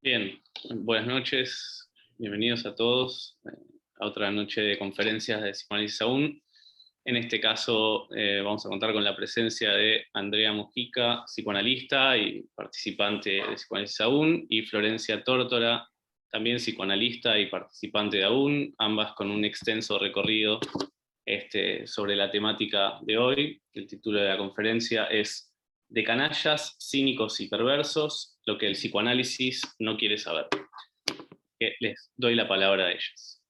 Bien, buenas noches, bienvenidos a todos a otra noche de conferencias de Psicoanálisis Aún. En este caso vamos a contar con la presencia de Andrea Mujica, psicoanalista y participante de Psicoanálisis Aún, y Florencia Tórtora, también psicoanalista y participante de Aún, ambas con un extenso recorrido sobre la temática de hoy. El título de la conferencia es De canallas, cínicos y perversos, lo que el psicoanálisis no quiere saber. Les doy la palabra a ellas.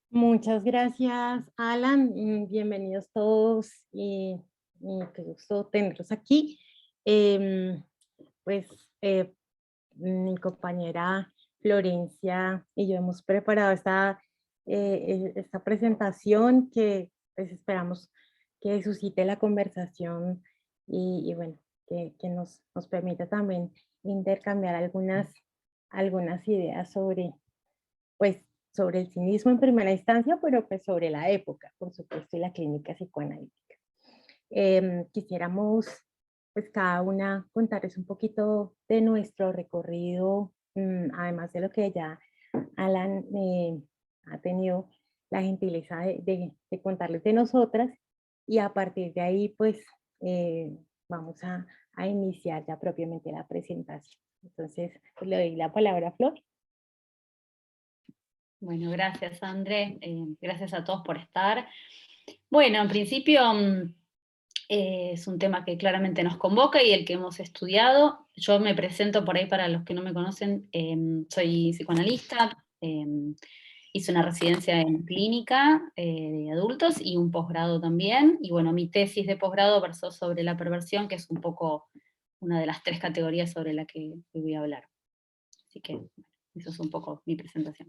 Muchas gracias, Alan. Bienvenidos todos y qué gusto tenerlos aquí. Em, pues mi compañera Florencia y yo hemos preparado esta presentación que pues, esperamos que suscite la conversación y bueno, que nos permita también intercambiar algunas ideas pues, sobre el cinismo en primera instancia, pero pues sobre la época, por supuesto, y la clínica psicoanalítica. Quisiéramos, pues cada una contarles un poquito de nuestro recorrido, además de lo que ya Alan ha tenido la gentileza de contarles de nosotras, y a partir de ahí, pues, vamos a iniciar ya propiamente la presentación. Entonces, pues, le doy la palabra a Flor. Bueno, gracias André, gracias a todos por estar. Bueno, en principio es un tema que claramente nos convoca y el que hemos estudiado. Yo me presento por ahí para los que no me conocen, soy psicoanalista, hice una residencia en clínica de adultos y un posgrado también, y bueno, mi tesis de posgrado versó sobre la perversión, que es un poco una de las 3 categorías sobre la que hoy voy a hablar. Así que bueno, eso es un poco mi presentación.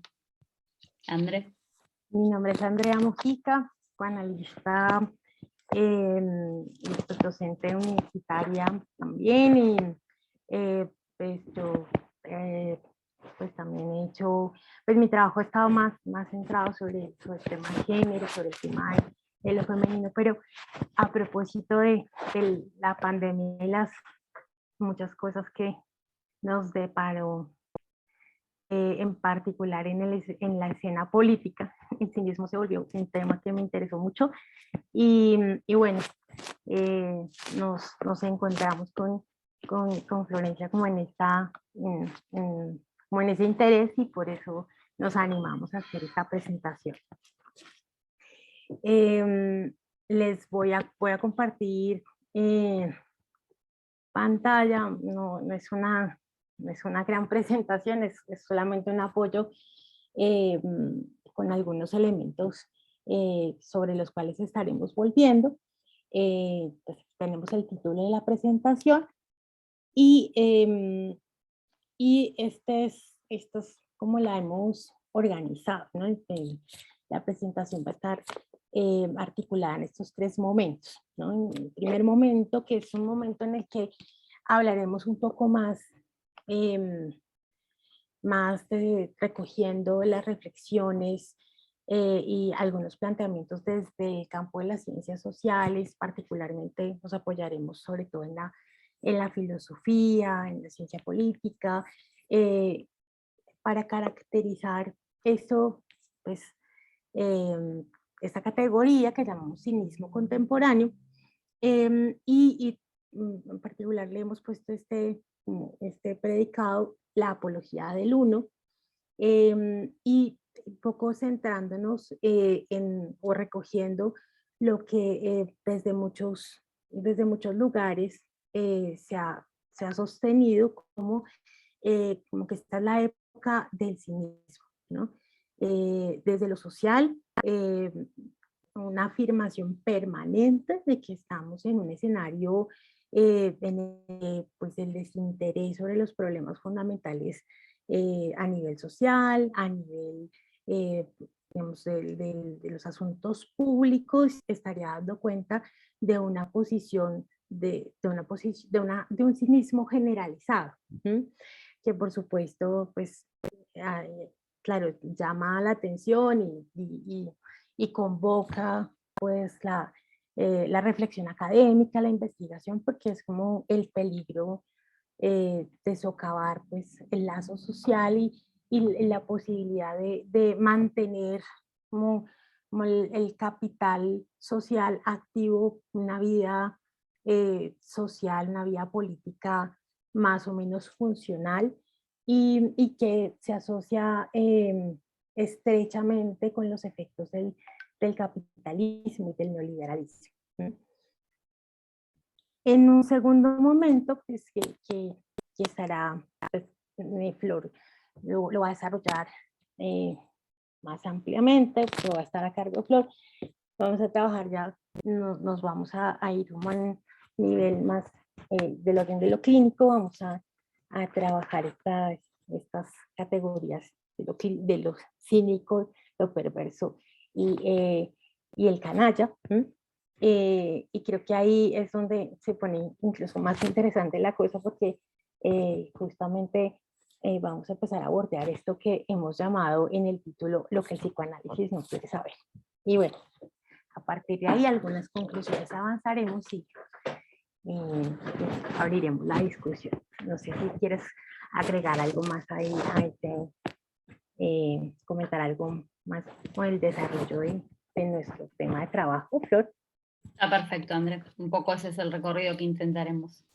André. Mi nombre es Andrea Mujica, psicoanalista, pues, docente universitaria también, y pues yo pues también he hecho, pues mi trabajo ha estado más centrado sobre el tema de género, sobre el tema de lo femenino, pero a propósito de la pandemia y las muchas cosas que nos deparó, en particular en la escena política. El cinismo se volvió un tema que me interesó mucho y bueno, nos encontramos con Florencia como como en ese interés, y por eso nos animamos a hacer esta presentación. Voy a compartir pantalla. No es una gran presentación, es solamente un apoyo con algunos elementos sobre los cuales estaremos volviendo. Pues tenemos el título de la presentación y esto es como la hemos organizado, ¿no? La presentación va a estar articulada en estos 3 momentos, ¿no? En el primer momento, que es un momento en el que hablaremos un poco más, recogiendo las reflexiones y algunos planteamientos desde el campo de las ciencias sociales. Particularmente nos apoyaremos sobre todo en la filosofía, en la ciencia política, eh, para caracterizar esto, pues, esta categoría que llamamos cinismo contemporáneo, en particular le hemos puesto este predicado, la apología del uno, y un poco centrándonos o recogiendo lo que desde muchos lugares se ha sostenido como que esta es la época del cinismo, ¿no? Desde lo social, una afirmación permanente de que estamos en un escenario pues el desinterés sobre los problemas fundamentales a nivel social, a nivel digamos, de los asuntos públicos. Estaría dando cuenta de una posición, de un cinismo generalizado, que por supuesto, pues, claro, llama la atención y convoca pues la reflexión académica, la investigación, porque es como el peligro de socavar pues, el lazo social y la posibilidad de mantener como el capital social activo, una vida social, una vida política más o menos funcional y que se asocia estrechamente con los efectos del capitalismo y del neoliberalismo. En un segundo momento, pues que estará, pues, Flor lo va a desarrollar más ampliamente, pero va a estar a cargo de Flor. Vamos a trabajar ya, nos vamos a ir como en nivel más del orden de lo clínico, vamos a trabajar estas categorías de lo cínico, lo perverso y el canalla. Y creo que ahí es donde se pone incluso más interesante la cosa porque justamente vamos a empezar a abordar esto que hemos llamado en el título lo que el psicoanálisis no quiere saber. Y bueno, a partir de ahí algunas conclusiones avanzaremos y abriremos la discusión. No sé si quieres agregar algo más ahí, comentar algo más con el desarrollo de nuestro tema de trabajo, Flor. Está perfecto, André. Un poco ese es el recorrido que intentaremos.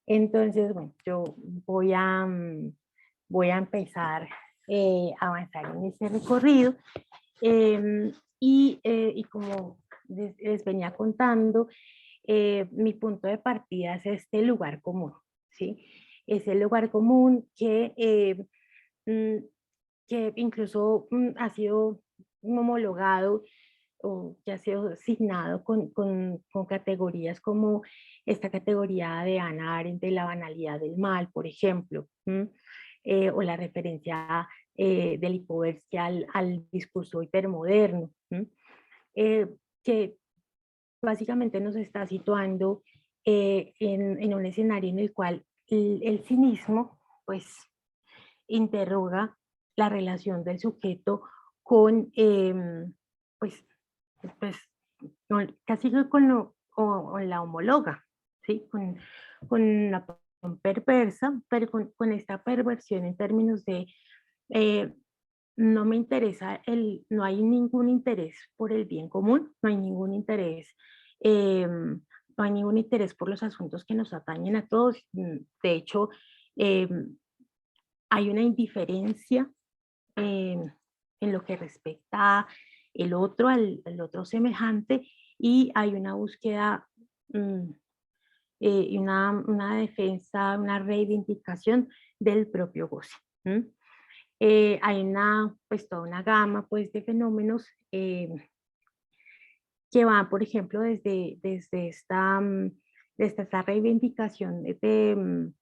Entonces, bueno, yo voy a empezar a avanzar en ese recorrido y como les venía contando, mi punto de partida es este lugar común, ¿sí? Es el lugar común que incluso ha sido homologado o que ha sido asignado con categorías como esta categoría de Hannah Arendt de la banalidad del mal, por ejemplo, o la referencia de Lipovetsky al discurso hipermoderno, que básicamente nos está situando en un escenario en el cual el cinismo pues interroga la relación del sujeto con pues casi que con la homóloga, ¿sí? Con la perversa, pero con esta perversión en términos de no me interesa, no hay ningún interés por el bien común, no hay ningún interés, no hay ningún interés por los asuntos que nos atañen a todos. De hecho, hay una indiferencia en lo que respecta el otro, al otro semejante, y hay una búsqueda y una defensa, una reivindicación del propio goce. Hay pues, toda una gama pues, de fenómenos que van, por ejemplo, desde esta reivindicación de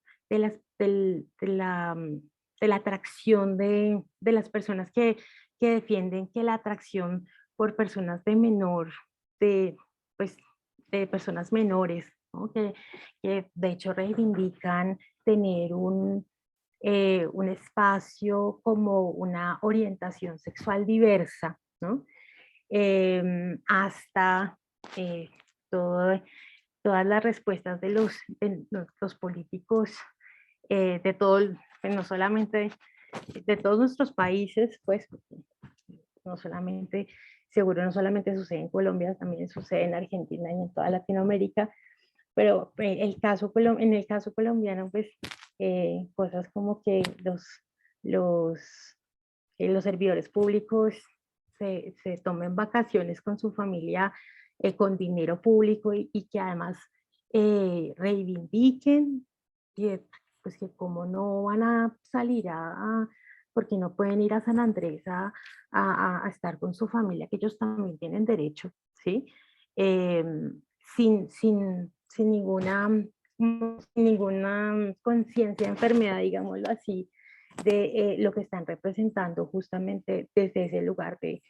la atracción de las personas que defienden que la atracción por personas pues, de personas menores, ¿no? que de hecho reivindican tener un espacio como una orientación sexual diversa, ¿no? Hasta todas las respuestas de los políticos de todo, pues no solamente de todos nuestros países, pues no solamente, seguro no solamente sucede en Colombia, también sucede en Argentina y en toda Latinoamérica, pero en el caso colombiano, pues cosas como que los servidores públicos se tomen vacaciones con su familia con dinero público y que además reivindiquen que, pues que como no van a salir porque no pueden ir a San Andrés a estar con su familia, que ellos también tienen derecho, ¿sí? Sin ninguna conciencia de enfermedad, digámoslo así, de lo que están representando justamente desde ese lugar del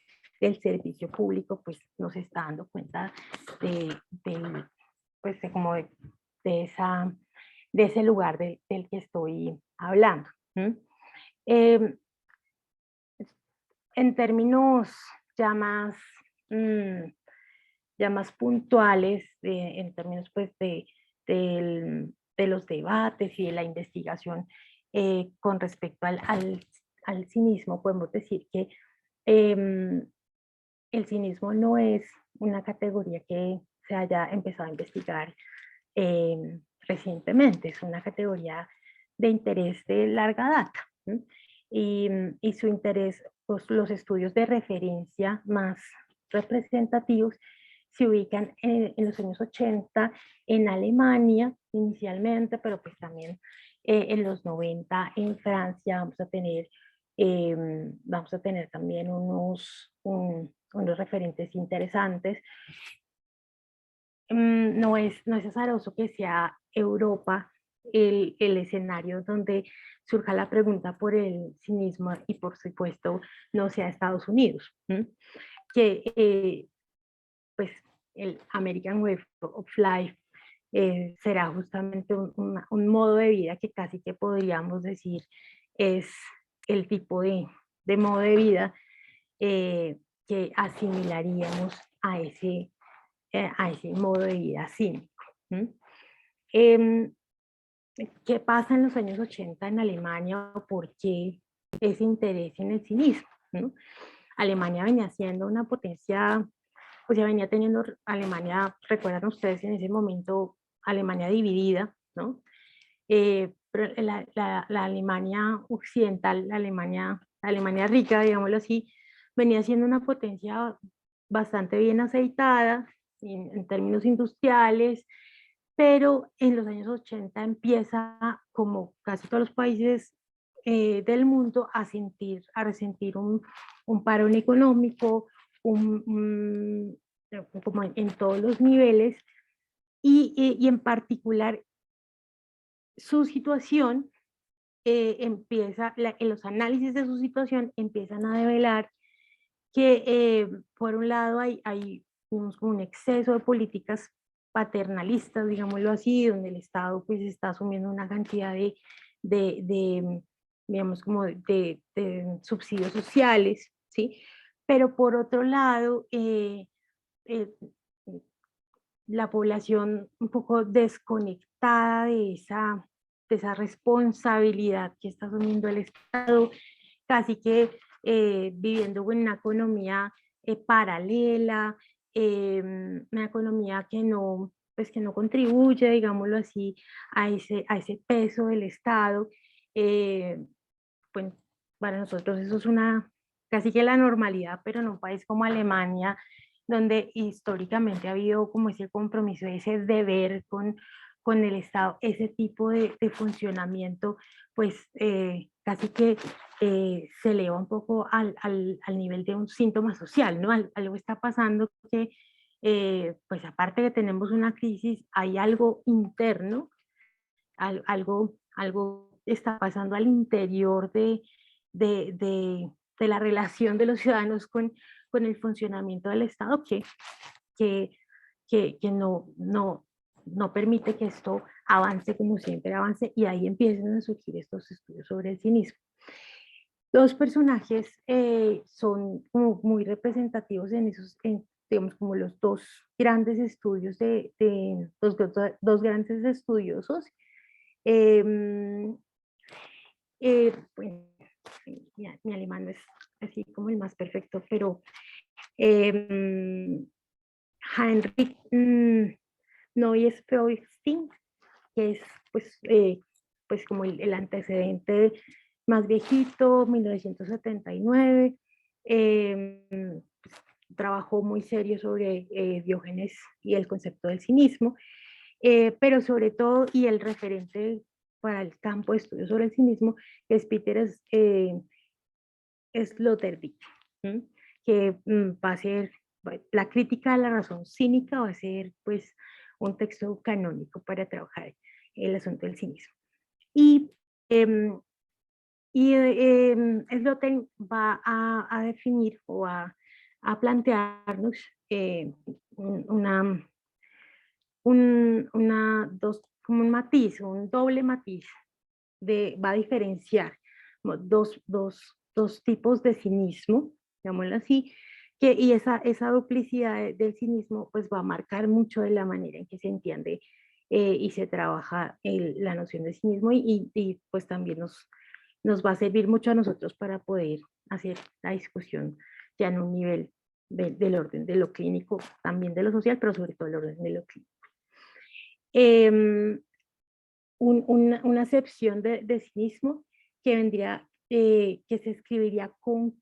servicio público, pues nos está dando cuenta pues de ese lugar del que estoy hablando. En términos ya más, ya más puntuales, en términos pues del los debates y de la investigación con respecto al cinismo, podemos decir que el cinismo no es una categoría que se haya empezado a investigar recientemente, es una categoría de interés de larga data. Y su interés, pues, los estudios de referencia más representativos se ubican en los años 80 en Alemania inicialmente, pero pues también en los 90 en Francia vamos a tener también unos referentes interesantes. No es azaroso que sea Europa el escenario donde surja la pregunta por el cinismo y por supuesto no sea Estados Unidos, que pues el American Way of Life será justamente un modo de vida que casi que podríamos decir es el tipo de modo de vida que asimilaríamos a ese modo de vida cínico. ¿Qué pasa en los años 80 en Alemania? ¿Por qué ese interés en el cinismo? Alemania venía siendo una potencia, pues ya venía teniendo Alemania, recuerdan ustedes en ese momento, Alemania dividida, ¿no? Pero la Alemania occidental, la Alemania rica, digámoslo así, venía siendo una potencia bastante bien aceitada en términos industriales, pero en los años 80 empieza, como casi todos los países del mundo, a resentir un parón económico, como en todos los niveles, y en particular su situación en los análisis de su situación empiezan a develar que por un lado hay un exceso de políticas paternalistas, digámoslo así, donde el Estado pues está asumiendo una cantidad digamos, como de subsidios sociales, ¿sí? Pero por otro lado, la población un poco desconectada de esa responsabilidad que está asumiendo el Estado, casi que viviendo en una economía paralela, una economía pues que no contribuye, digámoslo así, a ese peso del Estado. Pues para nosotros eso es casi que la normalidad, pero en un país como Alemania, donde históricamente ha habido como ese compromiso, ese deber con el Estado, ese tipo de funcionamiento, pues casi que se eleva un poco al nivel de un síntoma social, ¿no? Algo está pasando que, pues aparte de que tenemos una crisis, hay algo interno, algo está pasando al interior de la relación de los ciudadanos con el funcionamiento del Estado que no permite que esto avance como siempre avance, y ahí empiezan a surgir estos estudios sobre el cinismo. Dos personajes son como muy representativos digamos, como los dos grandes estudios dos grandes estudiosos. Bueno, mi alemán no es así como el más perfecto, pero Heinrich Neues Feuchtwanger, que es pues como el antecedente más viejito, 1979, trabajó muy serio sobre Diógenes y el concepto del cinismo, pero sobre todo, y el referente para el campo de estudio sobre el cinismo, es Peter Sloterdijk, que va a ser la crítica a la razón cínica, va a ser pues un texto canónico para trabajar el asunto del cinismo. Y Sloterdijk va a definir o a plantearnos como un matiz, un doble matiz, va a diferenciar dos tipos de cinismo, digámoslo así, y esa duplicidad del cinismo pues va a marcar mucho de la manera en que se entiende y se trabaja la noción de cinismo y pues también nos va a servir mucho a nosotros para poder hacer la discusión ya en un nivel del orden de lo clínico, también de lo social, pero sobre todo el orden de lo clínico. Una acepción de cinismo que vendría, que se escribiría con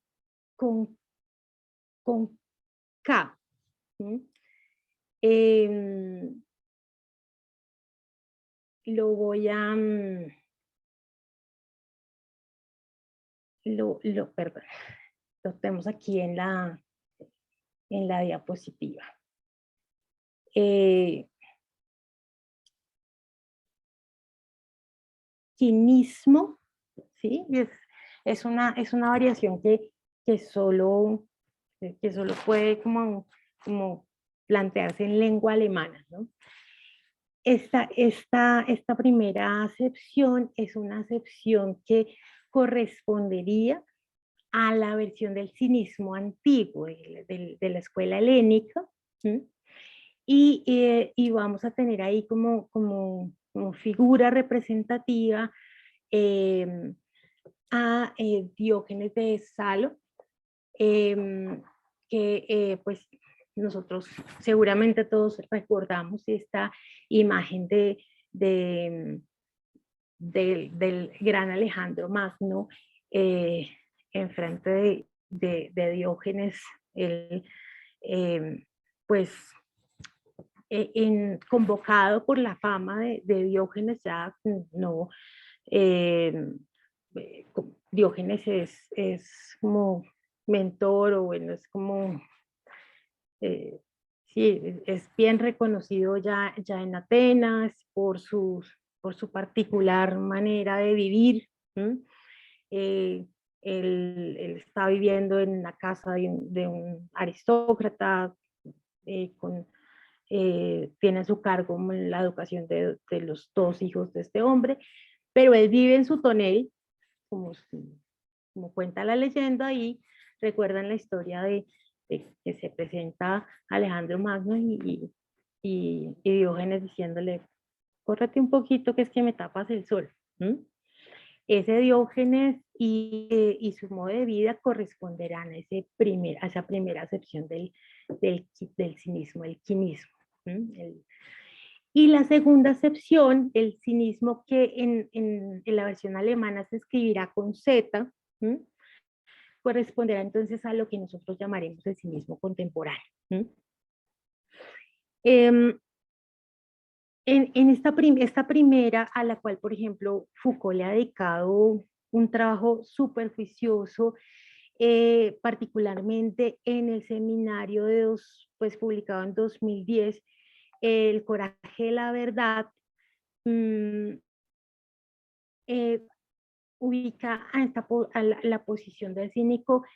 K. Lo voy a... perdón, lo tenemos aquí en la diapositiva. Cinismo, ¿sí? Es una variación que solo puede como plantearse en lengua alemana, ¿no? Esta primera acepción es una acepción que correspondería a la versión del cinismo antiguo, de la escuela helénica, ¿sí? Y vamos a tener ahí como figura representativa a Diógenes de Salo, que pues nosotros seguramente todos recordamos esta imagen del gran Alejandro Magno enfrente de Diógenes, pues convocado por la fama de Diógenes, ya no, Diógenes es como mentor, o bueno, es como, sí, es bien reconocido ya en Atenas por su particular manera de vivir. Él está viviendo en la casa de un aristócrata, tiene a su cargo la educación de los 2 hijos de este hombre, pero él vive en su tonel, como cuenta la leyenda, y recuerdan la historia de que se presenta Alejandro Magno y Diógenes diciéndole, córrete un poquito que es que me tapas el sol. Ese Diógenes y su modo de vida corresponderán a esa primera acepción del cinismo, el quinismo. Y la segunda acepción, el cinismo, que en la versión alemana se escribirá con Z, corresponderá entonces a lo que nosotros llamaremos el cinismo contemporáneo. En esta primera, a la cual, por ejemplo, Foucault le ha dedicado un trabajo súper juicioso, particularmente en el seminario pues, publicado en 2010, El coraje de la verdad, ubica a la posición del cínico,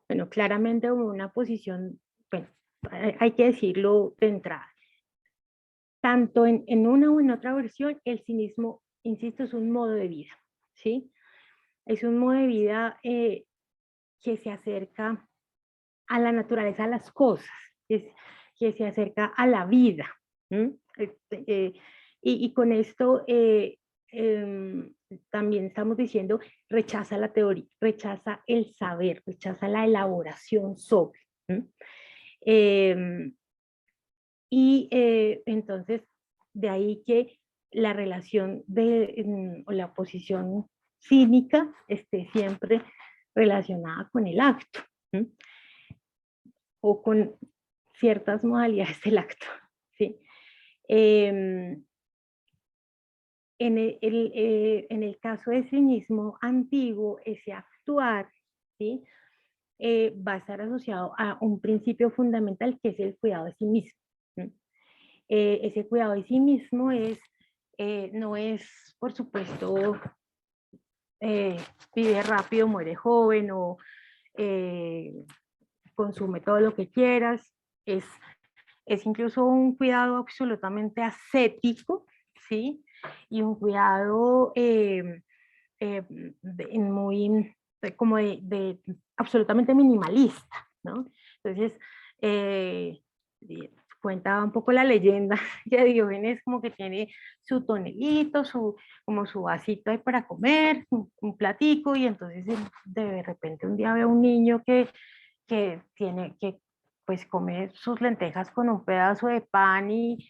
bueno, claramente una posición, bueno, hay que decirlo de entrada. Tanto en una o en otra versión, el cinismo, insisto, es un modo de vida, ¿sí? Es un modo de vida que se acerca a la naturaleza, a las cosas, que se acerca a la vida. Y con esto también estamos diciendo, rechaza la teoría, rechaza el saber, rechaza la elaboración sobre. Entonces, de ahí que la relación o la posición cínica esté siempre relacionada con el acto, o con ciertas modalidades del acto, ¿sí? En el caso del cinismo antiguo, ese actuar, ¿sí? Va a estar asociado a un principio fundamental, que es el cuidado de sí mismo. Ese cuidado de sí mismo no es, por supuesto, vive rápido, muere joven, o consume todo lo que quieras. Es incluso un cuidado absolutamente ascético, ¿sí? Y un cuidado muy como absolutamente minimalista, ¿no? Entonces, cuenta un poco la leyenda que Diógenes como que tiene su tonelito, como su vasito ahí para comer, un platico, y entonces de repente un día ve a un niño que pues come sus lentejas con un pedazo de pan y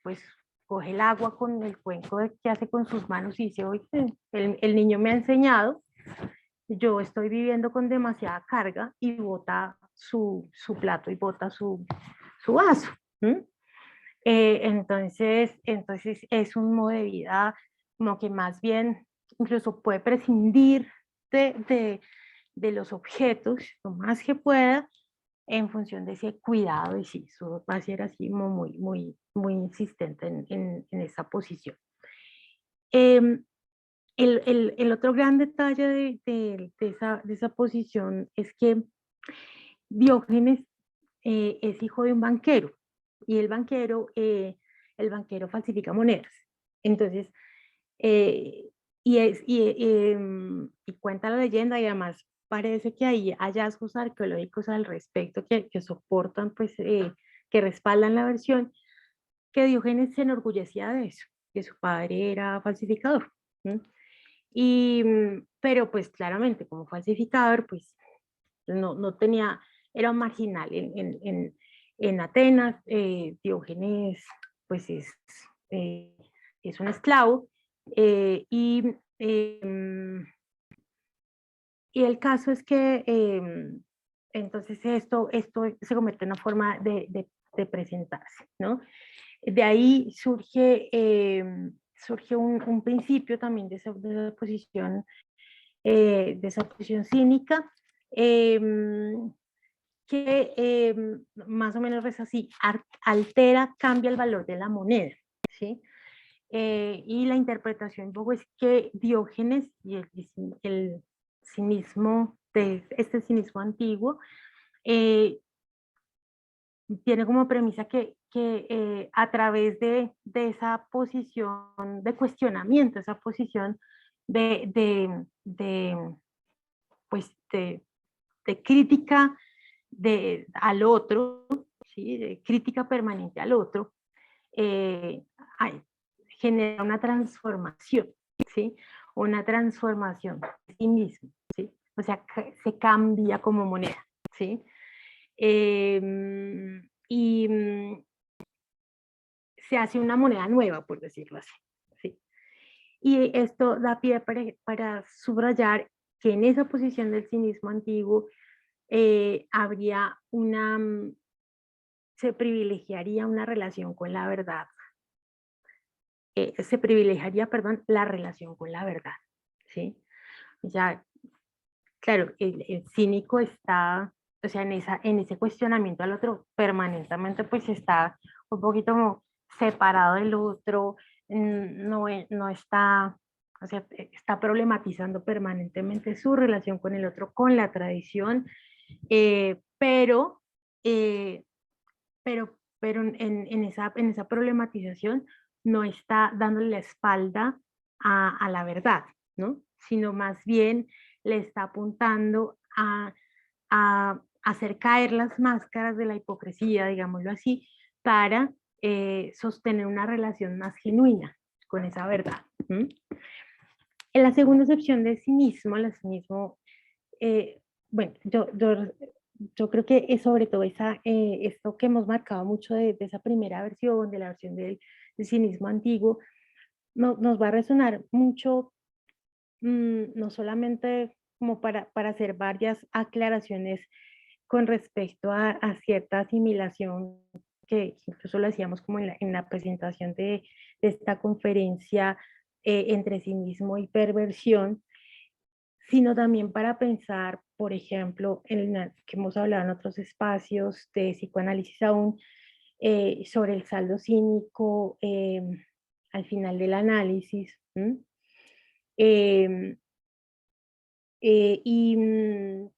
pues coge el agua con el cuenco que hace con sus manos y dice, oye, el niño me ha enseñado, yo estoy viviendo con demasiada carga, y bota su plato y bota su vaso. Entonces es un modo de vida como que más bien incluso puede prescindir de los objetos lo más que pueda en función de ese cuidado, y sí, eso va a ser así como muy insistente en esa posición. Em, el otro gran detalle de esa posición es que Diógenes es hijo de un banquero, y el banquero falsifica monedas. Entonces, y cuenta la leyenda, y además parece que hay hallazgos arqueológicos al respecto que soportan, pues, que respaldan la versión, que Diógenes se enorgullecía de eso, que su padre era falsificador. Pero pues claramente como falsificador, pues no tenía, era un marginal en Atenas. Diógenes pues es un esclavo, em, y el caso es que entonces esto se convierte en una forma de presentarse, ¿no? De ahí surge un principio también de esa posición cínica, que más o menos es así: altera, cambia el valor de la moneda, ¿sí? Y la interpretación luego es que Diógenes y el cinismo, este cinismo antiguo, tiene como premisa que a través de esa posición de cuestionamiento, esa posición pues de crítica al otro, ¿sí? De crítica permanente al otro, eh, genera una transformación, ¿sí? Una transformación de sí mismo, ¿sí? O sea, se cambia como moneda, ¿sí? Y se hace una moneda nueva, por decirlo así, ¿sí? Y esto da pie para subrayar que en esa posición del cinismo antiguo habría se privilegiaría una relación con la verdad, se privilegiaría, perdón, la relación con la verdad, ¿sí? O sea, claro, el cínico está, o sea, en ese cuestionamiento al otro permanentemente, pues está un poquito como separado del otro, no está, o sea, está problematizando permanentemente su relación con el otro, con la tradición, eh, pero, eh, pero en esa problematización no está dándole la espalda a la verdad, ¿no? Sino más bien le está apuntando a hacer caer las máscaras de la hipocresía, digámoslo así, para sostener una relación más genuina con esa verdad. En la segunda excepción del cinismo, el cinismo, bueno, yo creo que es sobre todo esto que hemos marcado mucho de esa primera versión, de la versión del cinismo antiguo, nos va a resonar mucho, no solamente como para hacer varias aclaraciones con respecto a cierta asimilación que incluso lo hacíamos como en la presentación de esta conferencia, entre cinismo y perversión, sino también para pensar, por ejemplo, que hemos hablado en otros espacios de psicoanálisis aún, sobre el saldo cínico al final del análisis. Eh, eh, y, mm,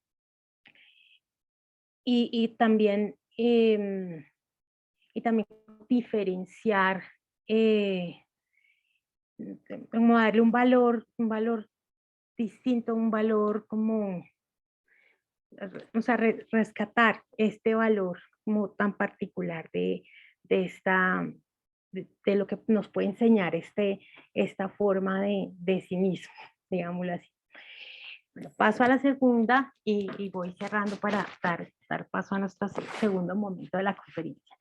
y también, y también diferenciar, como darle un valor distinto, un valor como, o sea, rescatar este valor como tan particular de lo que nos puede enseñar esta forma de cinismo, digámoslo así. Bueno, paso a la segunda y voy cerrando para dar paso a nuestro segundo momento de la conferencia.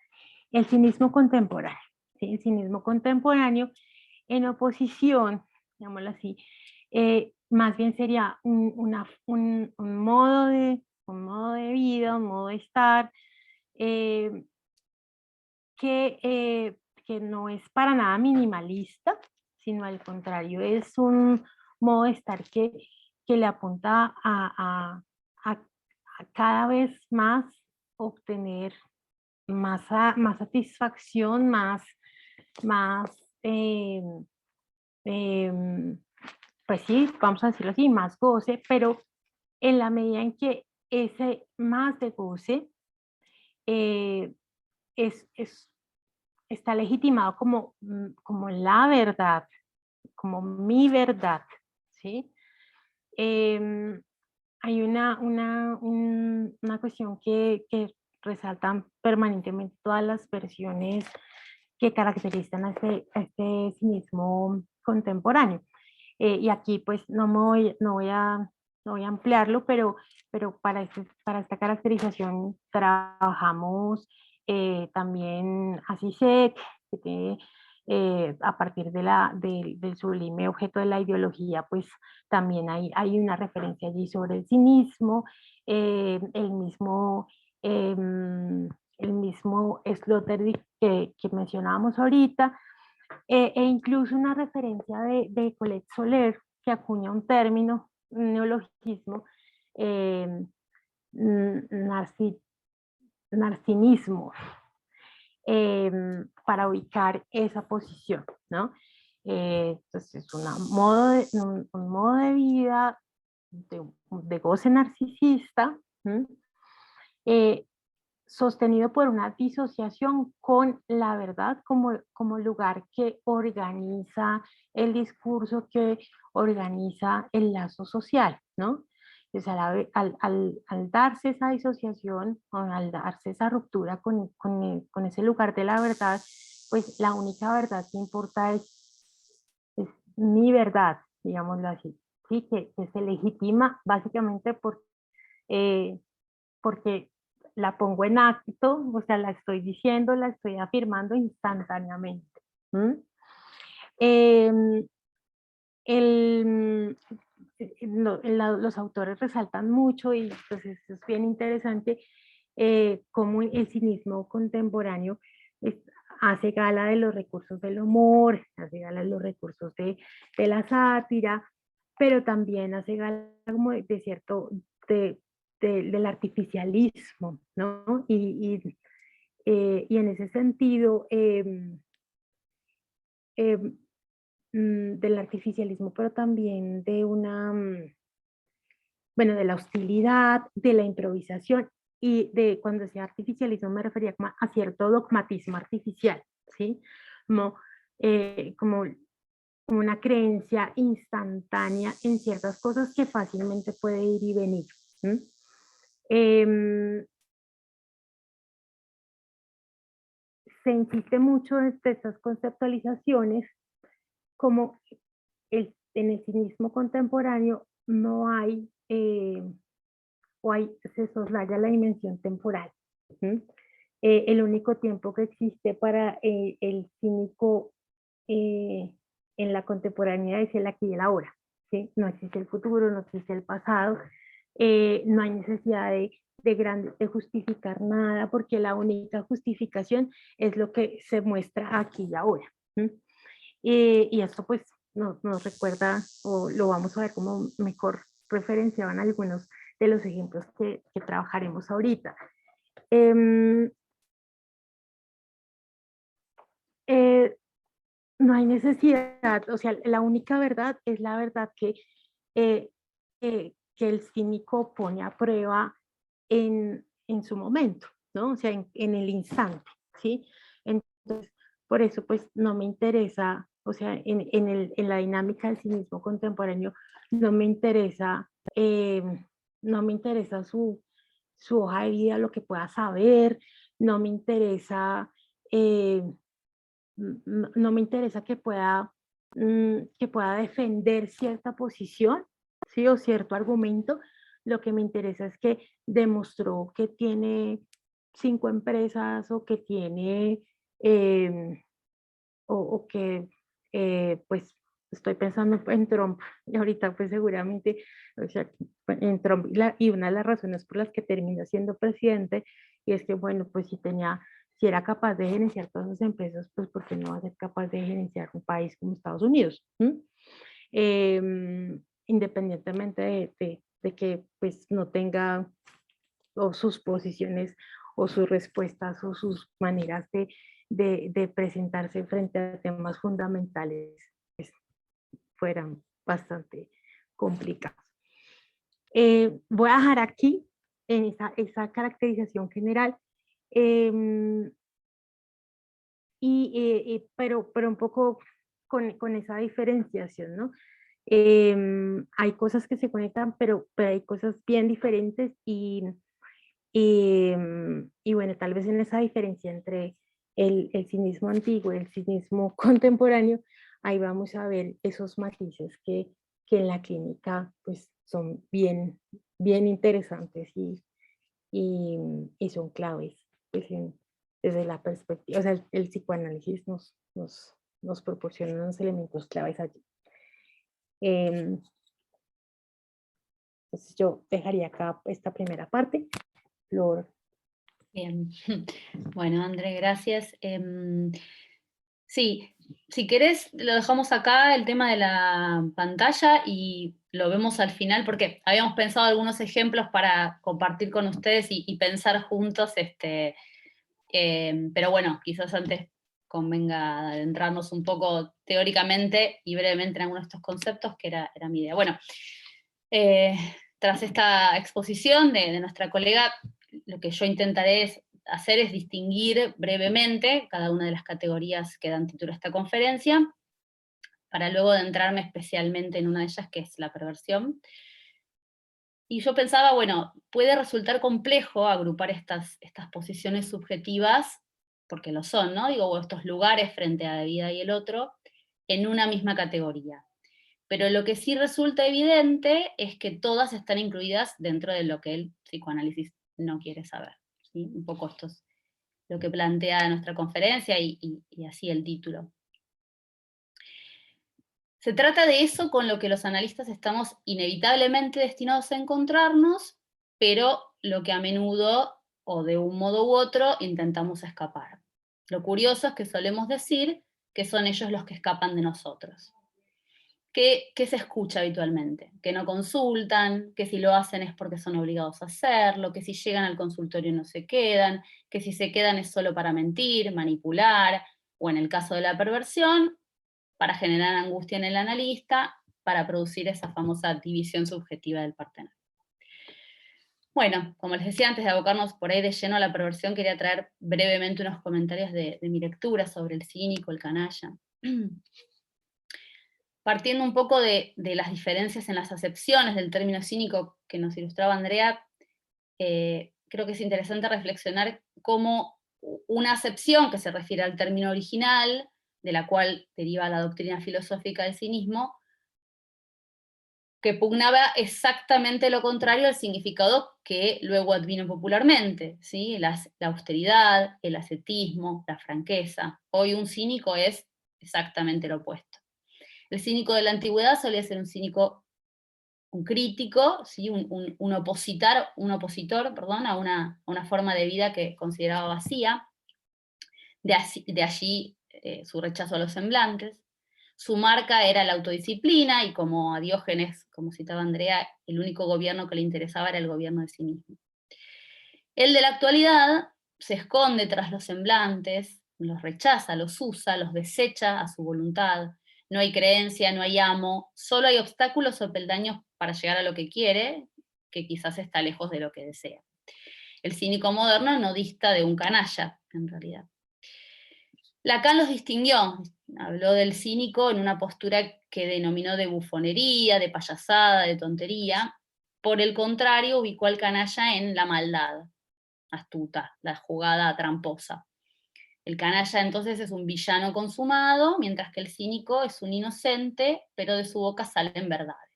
El cinismo contemporáneo. ¿Sí? El cinismo contemporáneo en oposición, digámoslo así, más bien sería un modo de vida, un modo de estar, que no es para nada minimalista, sino al contrario, es un modo de estar que le apunta a cada vez más obtener más satisfacción, más pues sí, vamos a decirlo así, más goce, pero en la medida en que ese más de goce está legitimado como la verdad, como mi verdad, ¿sí? Hay una cuestión que resaltan permanentemente todas las versiones que caracterizan a este cinismo contemporáneo. Y aquí pues no voy a ampliarlo, pero para esta caracterización trabajamos también a Zizek, que tiene, a partir del sublime objeto de la ideología, pues también hay una referencia allí sobre el cinismo, el mismo Sloterdijk que mencionábamos ahorita, e incluso una referencia de Colette Soler, que acuña un término, un neologismo, narcinismo, para ubicar esa posición, ¿no? Entonces es un modo de vida de goce narcisista, sostenido por una disociación con la verdad como lugar que organiza el discurso, que organiza el lazo social, ¿no? Entonces, al darse esa disociación, o al darse esa ruptura con ese lugar de la verdad, pues la única verdad que importa es mi verdad, digámoslo así, ¿sí? Que se legitima básicamente porque la pongo en acto, o sea, la estoy diciendo, la estoy afirmando instantáneamente. Los autores resaltan mucho, y pues esto es bien interesante, cómo el cinismo contemporáneo hace gala de los recursos del humor, hace gala de los recursos de la sátira, pero también hace gala como de cierto, del artificialismo, ¿no? Y en ese sentido, del artificialismo, pero también de bueno, de la hostilidad, de la improvisación, y cuando decía artificialismo me refería como a cierto dogmatismo artificial, ¿sí? Como una creencia instantánea en ciertas cosas que fácilmente puede ir y venir. Se insiste mucho en estas conceptualizaciones, como en el cinismo contemporáneo no hay, se soslaya la dimensión temporal. El único tiempo que existe para el cínico en la contemporaneidad es el aquí y el ahora, ¿sí? No existe el futuro, no existe el pasado, no hay necesidad de justificar nada, porque la única justificación es lo que se muestra aquí y ahora. Y esto pues nos recuerda, o lo vamos a ver como mejor referenciaban algunos de los ejemplos que trabajaremos ahorita. No hay necesidad, o sea, la única verdad es la verdad que el cínico pone a prueba en su momento, ¿no? O sea, en el instante, ¿sí? Entonces, por eso, pues, no me interesa, o sea, en la dinámica del cinismo contemporáneo, no me interesa, no me interesa su hoja de vida, lo que pueda saber, no me interesa, no me interesa que pueda defender cierta posición, ¿sí? O cierto argumento. Lo que me interesa es que demostró que tiene 5 empresas o que tiene, o que, pues, estoy pensando en Trump y ahorita pues seguramente, o sea, en Trump y una de las razones por las que terminó siendo presidente, y es que, bueno, pues si era capaz de gerenciar todas esas empresas, pues ¿por qué no va a ser capaz de gerenciar un país como Estados Unidos? Independientemente de que pues no tenga o sus posiciones o sus respuestas o sus maneras de presentarse frente a temas fundamentales pues, fueran bastante complicados. Voy a dejar aquí en esa caracterización general, pero un poco con esa diferenciación, ¿no? Hay cosas que se conectan, pero hay cosas bien diferentes y bueno, tal vez en esa diferencia entre el cinismo antiguo y el cinismo contemporáneo, ahí vamos a ver esos matices que en la clínica pues son bien, bien interesantes y son claves pues, desde la perspectiva, o sea, el psicoanálisis nos proporciona unos elementos claves allí. Entonces yo dejaría acá esta primera parte. Flor. Bien, bueno, André, gracias. Sí, si querés, lo dejamos acá, el tema de la pantalla, y lo vemos al final, porque habíamos pensado algunos ejemplos para compartir con ustedes y pensar juntos, pero bueno, quizás antes convenga adentrarnos un poco teóricamente y brevemente en algunos de estos conceptos, que era mi idea. Bueno, tras esta exposición de nuestra colega, lo que yo intentaré hacer es distinguir brevemente cada una de las categorías que dan título a esta conferencia, para luego adentrarme especialmente en una de ellas, que es la perversión. Y yo pensaba, bueno, puede resultar complejo agrupar estas posiciones subjetivas, porque lo son, ¿no? Digo, estos lugares frente a la vida y el otro, en una misma categoría. Pero lo que sí resulta evidente es que todas están incluidas dentro de lo que el psicoanálisis no quiere saber, ¿sí? Un poco esto es lo que plantea nuestra conferencia y así el título. Se trata de eso con lo que los analistas estamos inevitablemente destinados a encontrarnos, pero lo que a menudo, o de un modo u otro, intentamos escapar. Lo curioso es que solemos decir que son ellos los que escapan de nosotros. ¿Qué se escucha habitualmente? Que no consultan, que si lo hacen es porque son obligados a hacerlo, que si llegan al consultorio no se quedan, que si se quedan es solo para mentir, manipular, o en el caso de la perversión, para generar angustia en el analista, para producir esa famosa división subjetiva del partener. Bueno, como les decía, antes de abocarnos por ahí de lleno a la perversión, quería traer brevemente unos comentarios de mi lectura sobre el cínico, el canalla. Partiendo un poco de las diferencias en las acepciones del término cínico que nos ilustraba Andrea, creo que es interesante reflexionar cómo una acepción que se refiere al término original, de la cual deriva la doctrina filosófica del cinismo, que pugnaba exactamente lo contrario al significado que luego advino popularmente, ¿sí? La austeridad, el ascetismo, la franqueza. Hoy un cínico es exactamente lo opuesto. El cínico de la antigüedad solía ser un cínico, un crítico, ¿sí? un opositor, a una forma de vida que consideraba vacía, de allí su rechazo a los semblantes. Su marca era la autodisciplina, y como a Diógenes, como citaba Andrea, el único gobierno que le interesaba era el gobierno de sí mismo. El de la actualidad se esconde tras los semblantes, los rechaza, los usa, los desecha a su voluntad. No hay creencia, no hay amo, solo hay obstáculos o peldaños para llegar a lo que quiere, que quizás está lejos de lo que desea. El cínico moderno no dista de un canalla, en realidad. Lacan los distinguió, habló del cínico en una postura que denominó de bufonería, de payasada, de tontería. Por el contrario, ubicó al canalla en la maldad. astuta, la jugada tramposa. El canalla entonces es un villano consumado, mientras que el cínico es un inocente, pero de su boca salen verdades,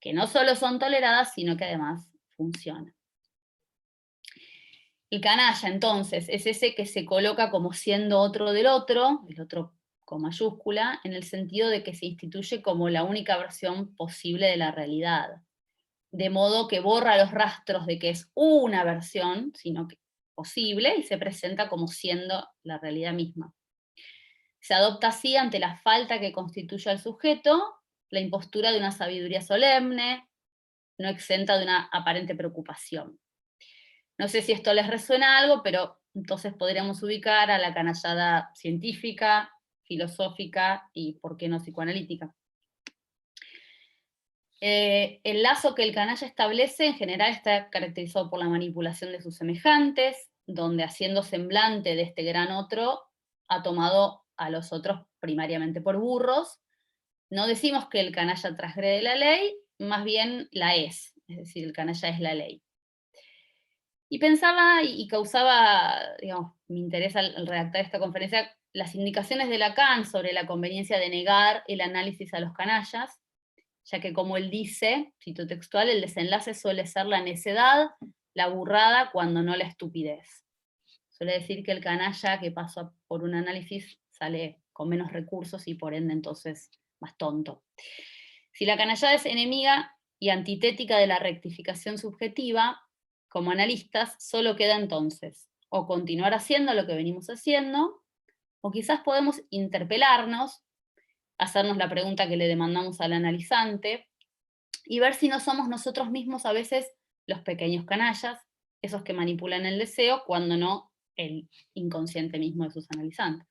que no solo son toleradas, sino que además funcionan. El canalla entonces es ese que se coloca como siendo otro del otro, el otro con mayúscula, en el sentido de que se instituye como la única versión posible de la realidad, de modo que borra los rastros de que es una versión, sino que posible, y se presenta como siendo la realidad misma. Se adopta así ante la falta que constituye al sujeto, la impostura de una sabiduría solemne, no exenta de una aparente preocupación. No sé si esto les resuena algo, pero entonces podríamos ubicar a la canallada científica, filosófica y, ¿por qué no, psicoanalítica? El lazo que el canalla establece en general está caracterizado por la manipulación de sus semejantes, donde haciendo semblante de este gran otro, ha tomado a los otros primariamente por burros. No decimos que el canalla transgrede la ley, más bien la es decir, el canalla es la ley. Y pensaba y causaba, digamos, mi interés al redactar esta conferencia, las indicaciones de Lacan sobre la conveniencia de negar el análisis a los canallas, ya que como él dice, cito textual, el desenlace suele ser la necedad, la burrada, cuando no la estupidez. Suele decir que el canalla que pasa por un análisis sale con menos recursos y por ende entonces más tonto. Si la canallada es enemiga y antitética de la rectificación subjetiva, como analistas solo queda entonces o continuar haciendo lo que venimos haciendo, o quizás podemos interpelarnos, hacernos la pregunta que le demandamos al analizante, y ver si no somos nosotros mismos a veces los pequeños canallas, esos que manipulan el deseo, cuando no el inconsciente mismo de sus analizantes.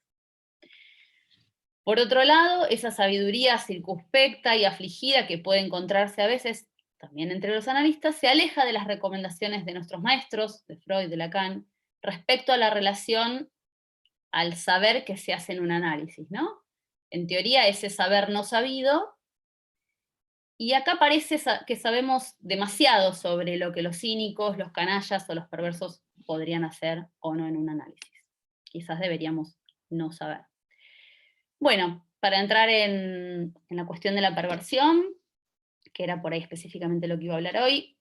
Por otro lado, esa sabiduría circunspecta y afligida que puede encontrarse a veces también entre los analistas, se aleja de las recomendaciones de nuestros maestros, de Freud, de Lacan, respecto a la relación al saber que se hace en un análisis, ¿no? En teoría, ese saber no sabido. Y acá parece que sabemos demasiado sobre lo que los cínicos, los canallas o los perversos podrían hacer o no en un análisis. Quizás deberíamos no saber. Bueno, para entrar en la cuestión de la perversión, que era por ahí específicamente lo que iba a hablar hoy,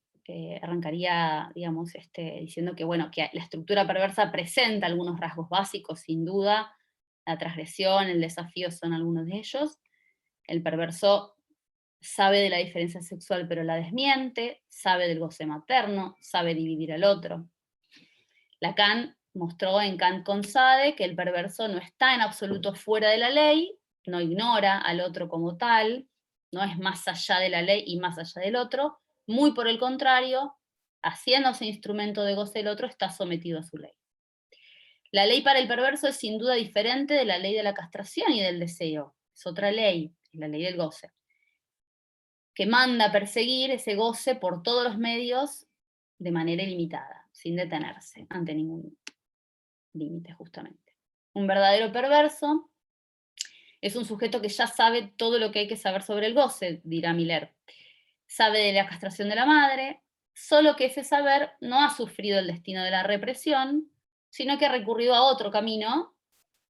arrancaría, digamos, diciendo que, bueno, que la estructura perversa presenta algunos rasgos básicos, sin duda. La transgresión, el desafío son algunos de ellos. El perverso sabe de la diferencia sexual pero la desmiente, sabe del goce materno, sabe dividir al otro. Lacan mostró en Kant con Sade que el perverso no está en absoluto fuera de la ley, no ignora al otro como tal, no es más allá de la ley y más allá del otro, muy por el contrario, haciéndose instrumento de goce del otro, está sometido a su ley. La ley para el perverso es sin duda diferente de la ley de la castración y del deseo, es otra ley, la ley del goce, que manda a perseguir ese goce por todos los medios de manera ilimitada, sin detenerse ante ningún límite, justamente. Un verdadero perverso es un sujeto que ya sabe todo lo que hay que saber sobre el goce, dirá Miller. Sabe de la castración de la madre, solo que ese saber no ha sufrido el destino de la represión, sino que ha recurrido a otro camino,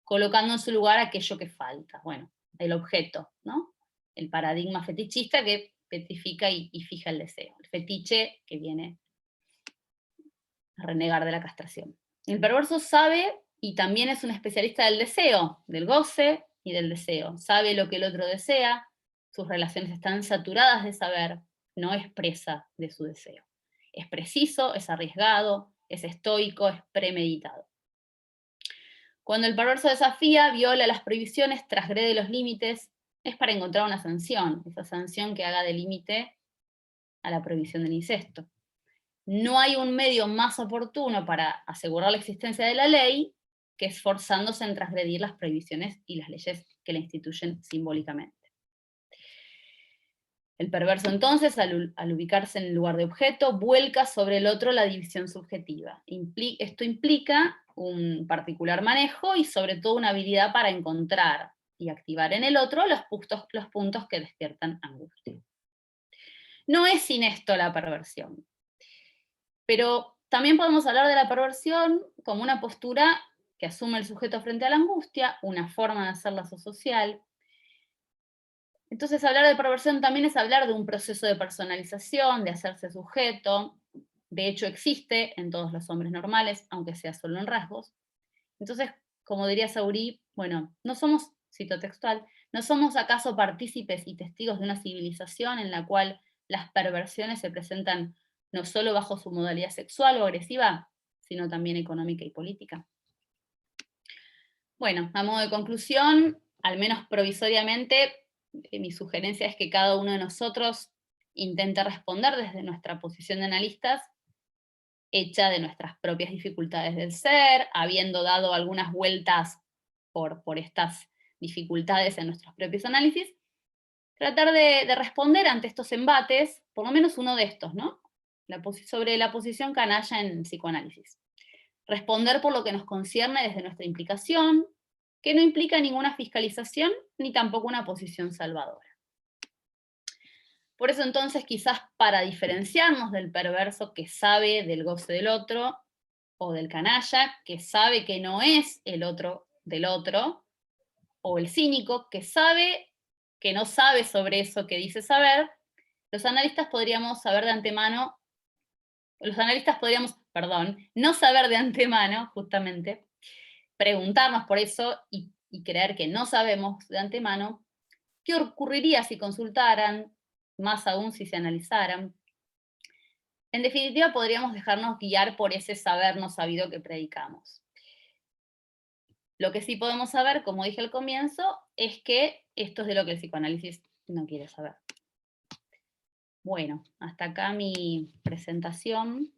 colocando en su lugar aquello que falta. Bueno, el objeto, ¿no? El paradigma fetichista que petifica y fija el deseo. El fetiche que viene a renegar de la castración. El perverso sabe y también es un especialista del deseo, del goce y del deseo. Sabe lo que el otro desea, sus relaciones están saturadas de saber, no es presa de su deseo. Es preciso, es arriesgado, es estoico, es premeditado. Cuando el perverso desafía, viola las prohibiciones, transgrede los límites, es para encontrar una sanción, esa sanción que haga de límite a la prohibición del incesto. No hay un medio más oportuno para asegurar la existencia de la ley que esforzándose en transgredir las prohibiciones y las leyes que la instituyen simbólicamente. El perverso entonces, al ubicarse en el lugar de objeto, vuelca sobre el otro la división subjetiva. Esto implica un particular manejo y sobre todo una habilidad para encontrar y activar en el otro los puntos que despiertan angustia. No es sin esto la perversión, pero También podemos hablar de la perversión como una postura que asume el sujeto frente a la angustia, una forma de hacer lazo social. Entonces, hablar de perversión también es hablar de un proceso de personalización, de hacerse sujeto. De hecho, existe en todos los hombres normales, aunque sea solo en rasgos. Entonces, como diría Saurí, bueno, no somos, cito textual, ¿no somos acaso partícipes y testigos de una civilización en la cual las perversiones se presentan no solo bajo su modalidad sexual o agresiva, sino también económica y política? Bueno, a modo de conclusión, al menos provisoriamente, mi sugerencia es que cada uno de nosotros intente responder desde nuestra posición de analistas, hecha de nuestras propias dificultades del ser, habiendo dado algunas vueltas por estas dificultades en nuestros propios análisis, tratar de responder ante estos embates, por lo menos uno de estos, ¿no? Sobre la posición canalla en psicoanálisis. Responder por lo que nos concierne desde nuestra implicación, que no implica ninguna fiscalización ni tampoco una posición salvadora. Por eso entonces, quizás para diferenciarnos del perverso que sabe del goce del otro, o del canalla que sabe que no es el otro del otro, o el cínico que sabe que no sabe sobre eso que dice saber, los analistas podríamos saber de antemano, no saber de antemano, justamente, preguntarnos por eso y creer que no sabemos de antemano, ¿qué ocurriría si consultaran, más aún si se analizaran? En definitiva, podríamos dejarnos guiar por ese saber no sabido que predicamos. Lo que sí podemos saber, como dije al comienzo, es que esto es de lo que el psicoanálisis no quiere saber. Bueno, hasta acá mi presentación.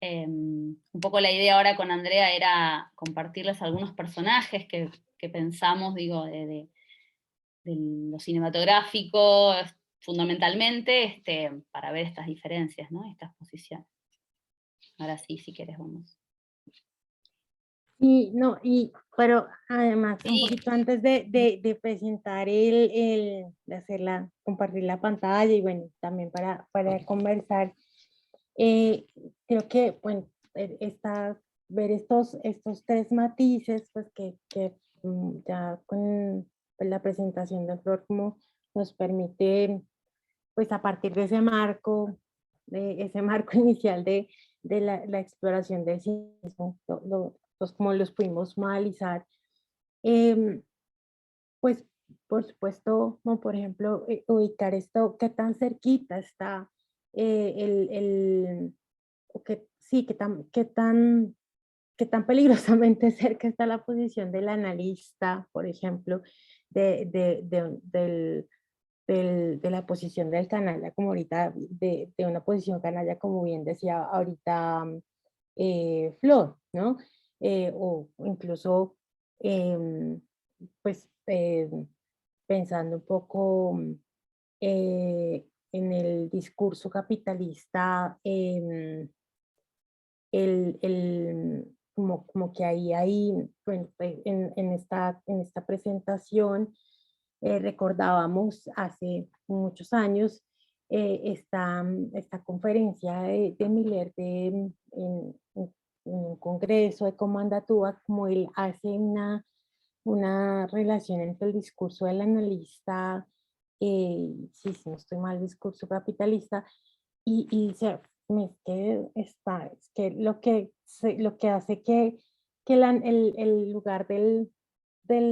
Un poco la idea ahora con Andrea era compartirles algunos personajes que pensamos, digo, de lo cinematográfico, fundamentalmente, para ver estas diferencias, ¿no? Estas posiciones. Ahora sí, si quieres, vamos. Y no, pero además, un Sí. poquito antes de presentar de compartir la pantalla y bueno, también para conversar, creo que, bueno, ver estos tres matices, pues que ya con pues, la presentación del Flor como nos permite, pues a partir de ese marco inicial de la exploración del sí mismo, pues como los pudimos modalizar, pues por supuesto, como por ejemplo, ubicar esto, qué tan cerquita está o que sí, qué tan peligrosamente cerca está la posición del analista, por ejemplo, de la posición del canalla, como ahorita, de una posición canalla, como bien decía ahorita Flor, ¿no? O incluso, pues, pensando un poco en el discurso capitalista, como que ahí bueno, en esta presentación recordábamos hace muchos años esta conferencia de Miller en un congreso de Comandatúa, como él hace una relación entre el discurso del analista, si no estoy mal, discurso capitalista, y es que lo que hace que el lugar del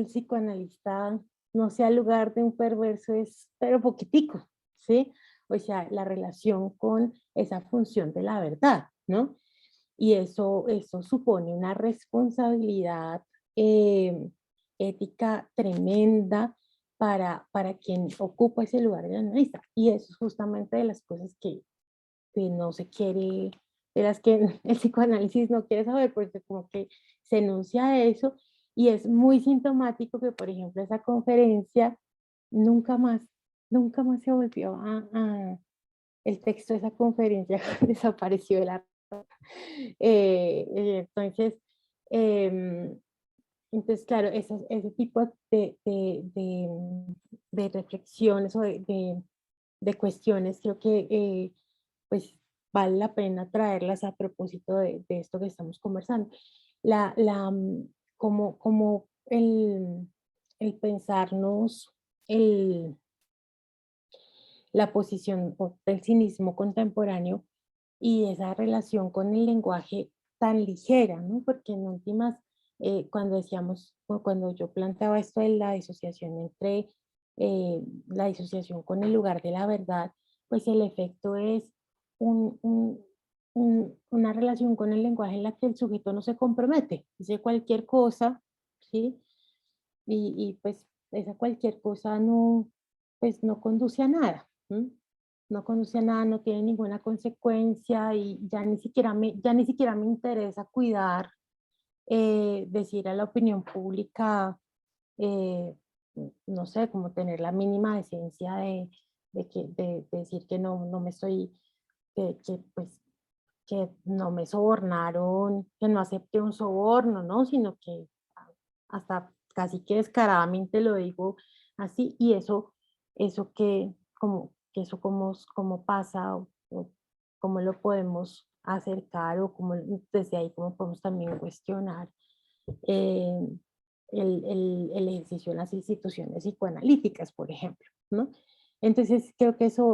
psicoanalista no sea el lugar de un perverso es, pero poquitico, ¿sí? O sea, la relación con esa función de la verdad, ¿no? Y eso supone una responsabilidad ética tremenda para quien ocupa ese lugar de analista. Y eso es justamente de las cosas que no se quiere, de las que el psicoanálisis no quiere saber, porque como que se enuncia eso y es muy sintomático que, por ejemplo, esa conferencia nunca más, nunca más se volvió el texto de esa conferencia desapareció de la... entonces, eh, entonces, claro, ese tipo de reflexiones o de cuestiones creo que pues vale la pena traerlas a propósito de esto que estamos conversando. Como el pensarnos la posición del cinismo contemporáneo y esa relación con el lenguaje tan ligera, ¿no? Porque en últimas, cuando decíamos, o cuando yo planteaba esto de la disociación entre la disociación con el lugar de la verdad, pues el efecto es una relación con el lenguaje en la que el sujeto no se compromete, dice cualquier cosa, ¿sí? Y pues esa cualquier cosa no, pues no conduce a nada. ¿Mm? No conduce a nada, no tiene ninguna consecuencia y ya ni siquiera me interesa cuidar, decir a la opinión pública, eh, no sé, como tener la mínima decencia de decir que no me estoy, pues, que no me sobornaron, que no acepté un soborno, ¿no? Sino que hasta casi que descaradamente lo digo así, y eso que eso cómo pasa, o cómo lo podemos acercar, o cómo desde ahí cómo podemos también cuestionar eh, el ejercicio de las instituciones psicoanalíticas, por ejemplo, ¿no? Entonces creo que esta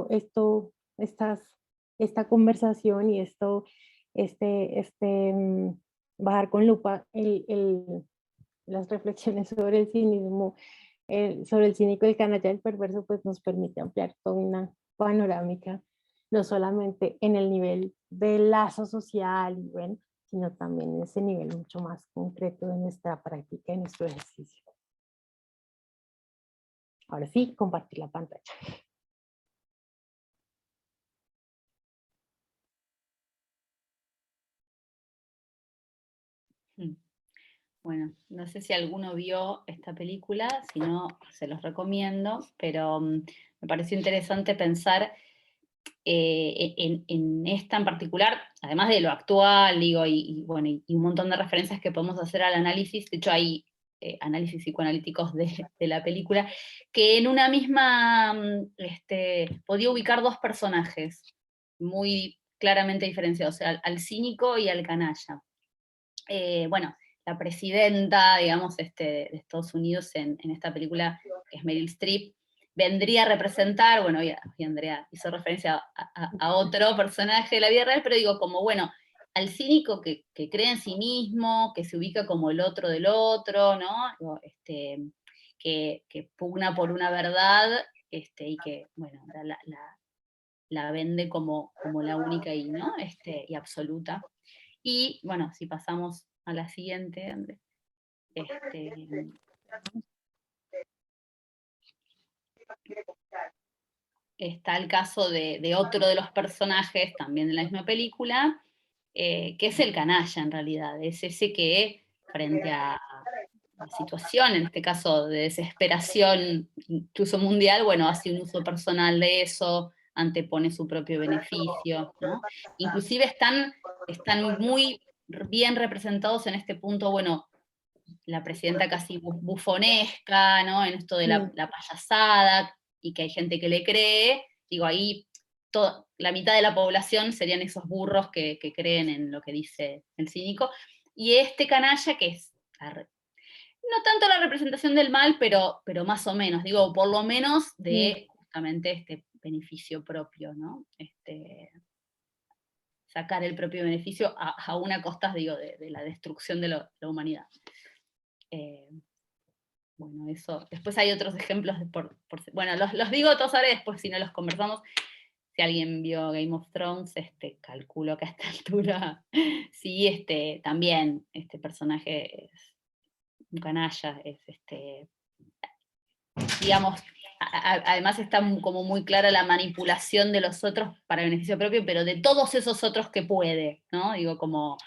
conversación y bajar con lupa las reflexiones sobre el cinismo, sobre el cínico, el canalla, el perverso, pues nos permite ampliar toda una panorámica, no solamente en el nivel del lazo social, y bueno, sino también en ese nivel mucho más concreto de nuestra práctica y nuestro ejercicio. Ahora sí, compartir la pantalla. Bueno, no sé si alguno vio esta película, si no, se los recomiendo, pero me pareció interesante pensar en esta en particular, además de lo actual, digo, bueno, y un montón de referencias que podemos hacer al análisis. De hecho, hay análisis psicoanalíticos de la película, que en una misma podía ubicar dos personajes muy claramente diferenciados, al cínico y al canalla. Bueno, la presidenta, digamos, de Estados Unidos en esta película, que es Meryl Streep, vendría a representar, bueno, y Andrea hizo referencia a otro personaje de la vida real, pero digo, como, bueno, al cínico que cree en sí mismo, que se ubica como el otro del otro, ¿no? Que pugna por una verdad, y que, bueno, la vende como la única y, ¿no? Y absoluta. Y, bueno, si pasamos a la siguiente, Andrés. Está el caso de otro de los personajes, también de la misma película, que es el canalla en realidad, es ese que frente a la situación, en este caso de desesperación, incluso mundial, bueno, hace un uso personal de eso, antepone su propio beneficio, ¿no? Inclusive están muy bien representados en este punto, bueno, la presidenta casi bufonesca, ¿no? En esto de la payasada, y que hay gente que le cree, digo, ahí la mitad de la población serían esos burros que creen en lo que dice el cínico, y este canalla que es, no tanto la representación del mal, pero más o menos, digo, por lo menos de justamente este beneficio propio, ¿no? Sacar el propio beneficio a una costa, digo, de la destrucción de la humanidad. Bueno, eso. Después hay otros ejemplos, bueno, los digo todos ahora y después si no los conversamos. Si alguien vio Game of Thrones, calculo que a esta altura, sí, también este personaje es un canalla, es digamos, además está como muy clara la manipulación de los otros para beneficio propio, pero de todos esos otros que puede, ¿no? Digo, como,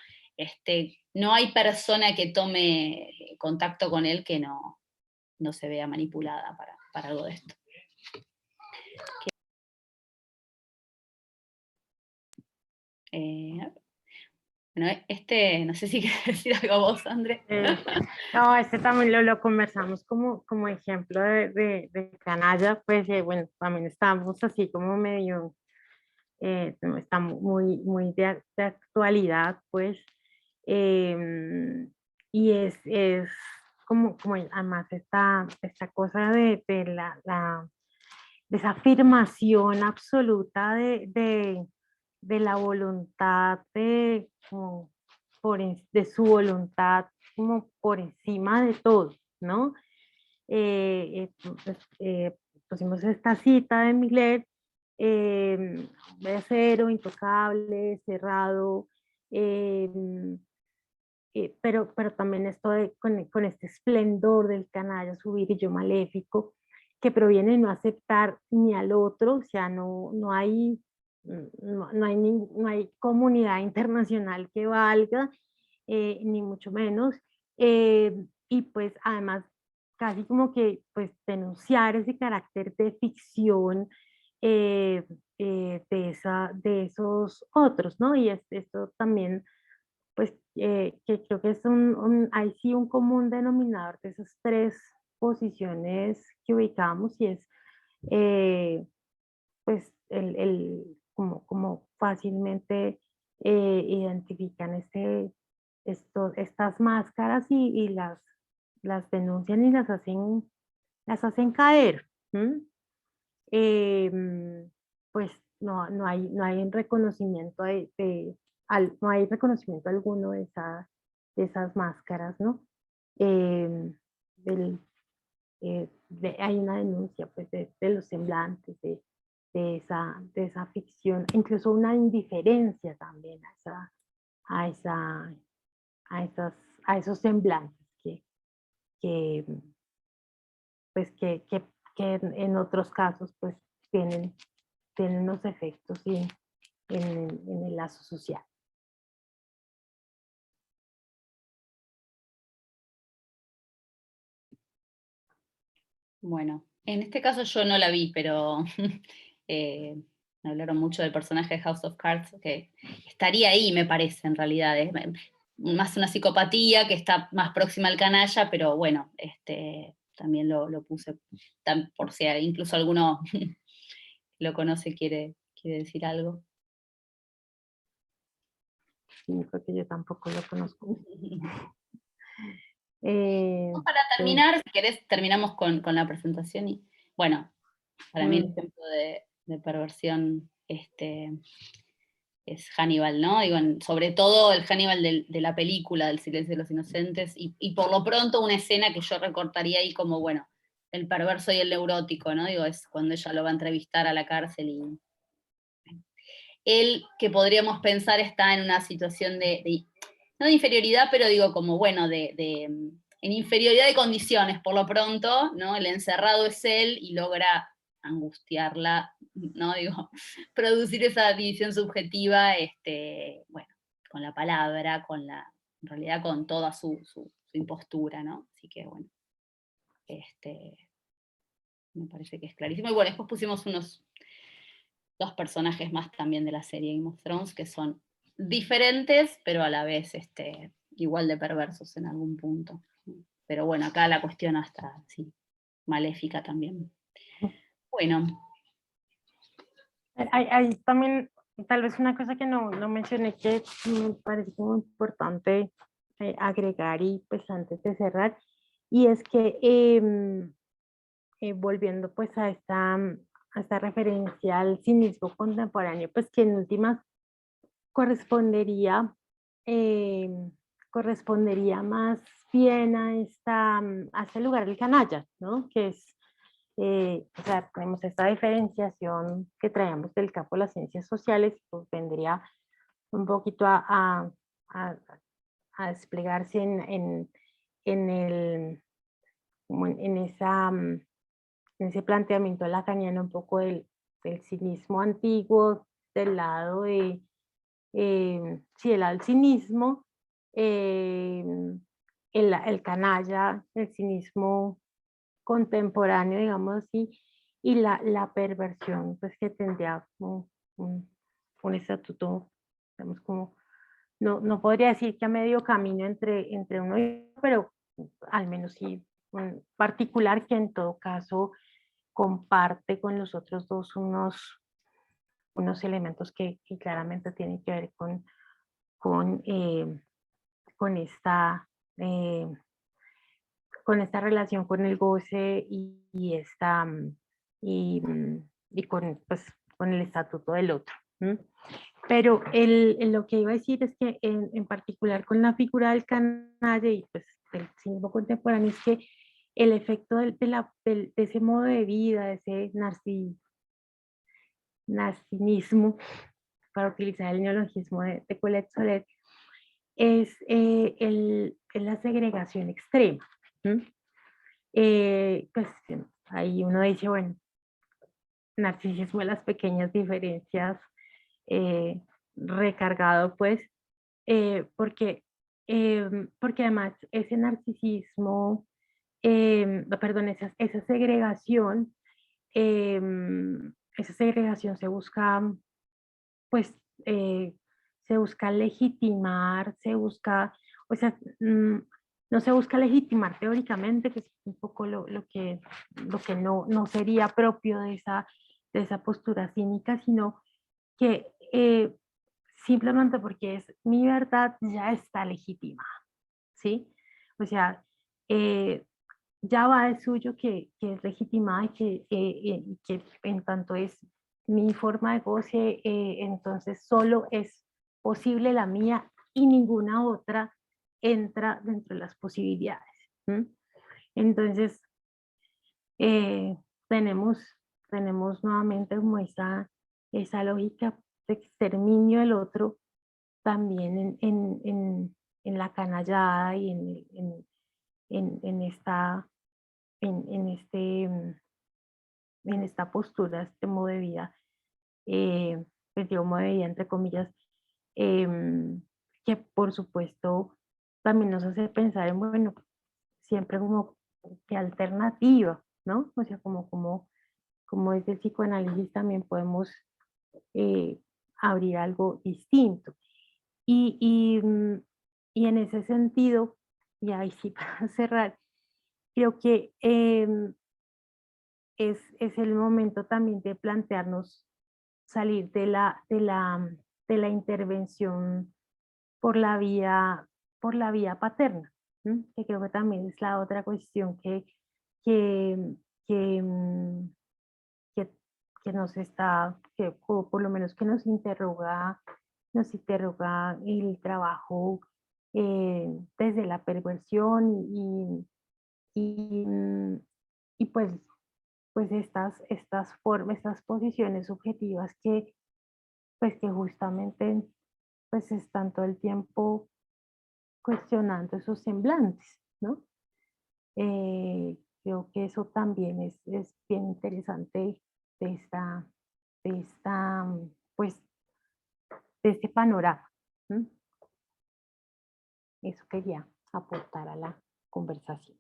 no hay persona que tome contacto con él que no se vea manipulada para algo de esto. Bueno, no sé si quieres decir algo vos, André. No, también lo conversamos como ejemplo de canalla, pues bueno, también estábamos así como medio está muy de actualidad, pues, y es como además esta cosa de esa afirmación absoluta de la voluntad de su voluntad como por encima de todo, ¿no? Pues, pusimos esta cita de Miller, de acero, intocable, cerrado, eh, pero también esto con este esplendor del canalla, su virillo maléfico, que proviene de no aceptar ni al otro, o sea, no hay, no hay comunidad internacional que valga, ni mucho menos, eh, y pues además casi como que pues denunciar ese carácter de ficción de esos otros, ¿no? Y esto también pues que creo que es hay sí un común denominador de esas tres posiciones que ubicamos y es pues como fácilmente identifican estas máscaras y las denuncian y las hacen caer. ¿M? Pues no hay un reconocimiento no hay reconocimiento alguno de esas máscaras, ¿no? Eh, del- hay una denuncia pues, de los semblantes, de esa ficción, incluso una indiferencia también a, esa, a, esas, a esos semblantes que, pues, que en otros casos pues, tienen los efectos en el lazo social. Bueno, en este caso yo no la vi, pero me hablaron mucho del personaje de House of Cards, que estaría ahí, me parece, en realidad. Es más una psicopatía que está más próxima al canalla, pero bueno, también lo puse por si incluso alguno lo conoce, quiere decir algo. Sí, porque yo tampoco lo conozco. Para terminar, si querés, terminamos con la presentación y, bueno, para mí el ejemplo de perversión es Hannibal, ¿no? Digo, sobre todo el Hannibal de la película, del Silencio de los Inocentes, y por lo pronto una escena que yo recortaría ahí como, bueno, el perverso y el neurótico, ¿no? Digo, es cuando ella lo va a entrevistar a la cárcel y él, que podríamos pensar, está en una situación no de inferioridad, pero digo como, bueno, en inferioridad de condiciones, por lo pronto, ¿no? El encerrado es él y logra angustiarla, ¿no? Digo, producir esa división subjetiva, bueno, con la palabra, en realidad con toda su impostura, ¿no? Así que, bueno, me parece que es clarísimo. Y bueno, después pusimos dos personajes más también de la serie Game of Thrones, que son diferentes, pero a la vez igual de perversos en algún punto. Pero bueno, acá la cuestión hasta, sí, maléfica también. Bueno. Hay también, tal vez una cosa que no mencioné que me parece muy importante agregar y pues antes de cerrar, y es que volviendo pues a esta referencia al cinismo contemporáneo, pues que en últimas correspondería, eh, correspondería más bien a este lugar del canalla, ¿no? Que es, o sea, tenemos esta diferenciación que traemos del campo de las ciencias sociales, pues vendría un poquito a, a desplegarse en el, como en en ese planteamiento lacaniano un poco del cinismo antiguo, del lado sí, el cinismo, eh, el canalla, el cinismo contemporáneo, digamos así, y la perversión, pues que tendría como un estatuto, digamos como, no podría decir que a medio camino entre uno y otro, pero al menos sí un particular que en todo caso comparte con los otros dos unos elementos que claramente tienen que ver con, eh, con esta, eh, con esta relación con el goce y esta, y con, pues, con el estatuto del otro. ¿M? Pero lo que iba a decir es que en particular con la figura del canalla y pues del cinismo contemporáneo es que el efecto de ese modo de vida, de ese narcisismo, para utilizar el neologismo de Colette Soler, es la segregación extrema. ¿M? Pues ahí uno dice, bueno, narcisismo de las pequeñas diferencias, eh, recargado pues, porque además ese narcisismo, perdón, esa segregación se busca, pues, se busca legitimar, o sea, no se busca legitimar teóricamente, que es un poco lo que no sería propio de esa postura cínica, sino que simplemente porque es mi verdad ya está legitimada, ¿sí? O sea, eh, ya va de suyo que es legitimada y que en tanto es mi forma de goce, entonces solo es posible la mía y ninguna otra entra dentro de las posibilidades. ¿M? Entonces, eh, tenemos, tenemos nuevamente como esa lógica de exterminio del otro también en la canallada y en esta, en este, en esta postura, este modo de vida, pues digo modo de vida entre comillas, que por supuesto también nos hace pensar en, bueno, siempre como qué alternativa, ¿no? O sea, como desde el psicoanálisis también podemos eh, abrir algo distinto. Y, y, mm, y en ese sentido, y ahí sí para cerrar, creo que es el momento también de plantearnos salir de la intervención por la vía paterna, ¿m? Que creo que también es la otra cuestión que, que, mm, que, que nos está, o por lo menos que nos interroga el trabajo desde la perversión y, y pues estas posiciones subjetivas pues que justamente pues están todo el tiempo cuestionando esos semblantes, ¿no? Creo que eso también es bien interesante de esta, pues, de este panorama. ¿M? Eso quería aportar a la conversación.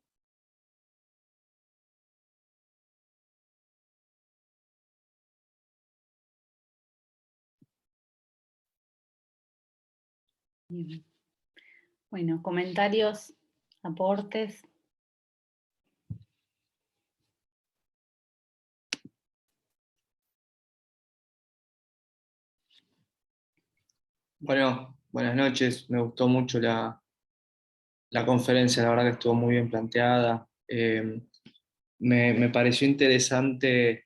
Bien. Bueno, comentarios, aportes. Bueno, buenas noches. Me gustó mucho la conferencia, la verdad que estuvo muy bien planteada. Me pareció interesante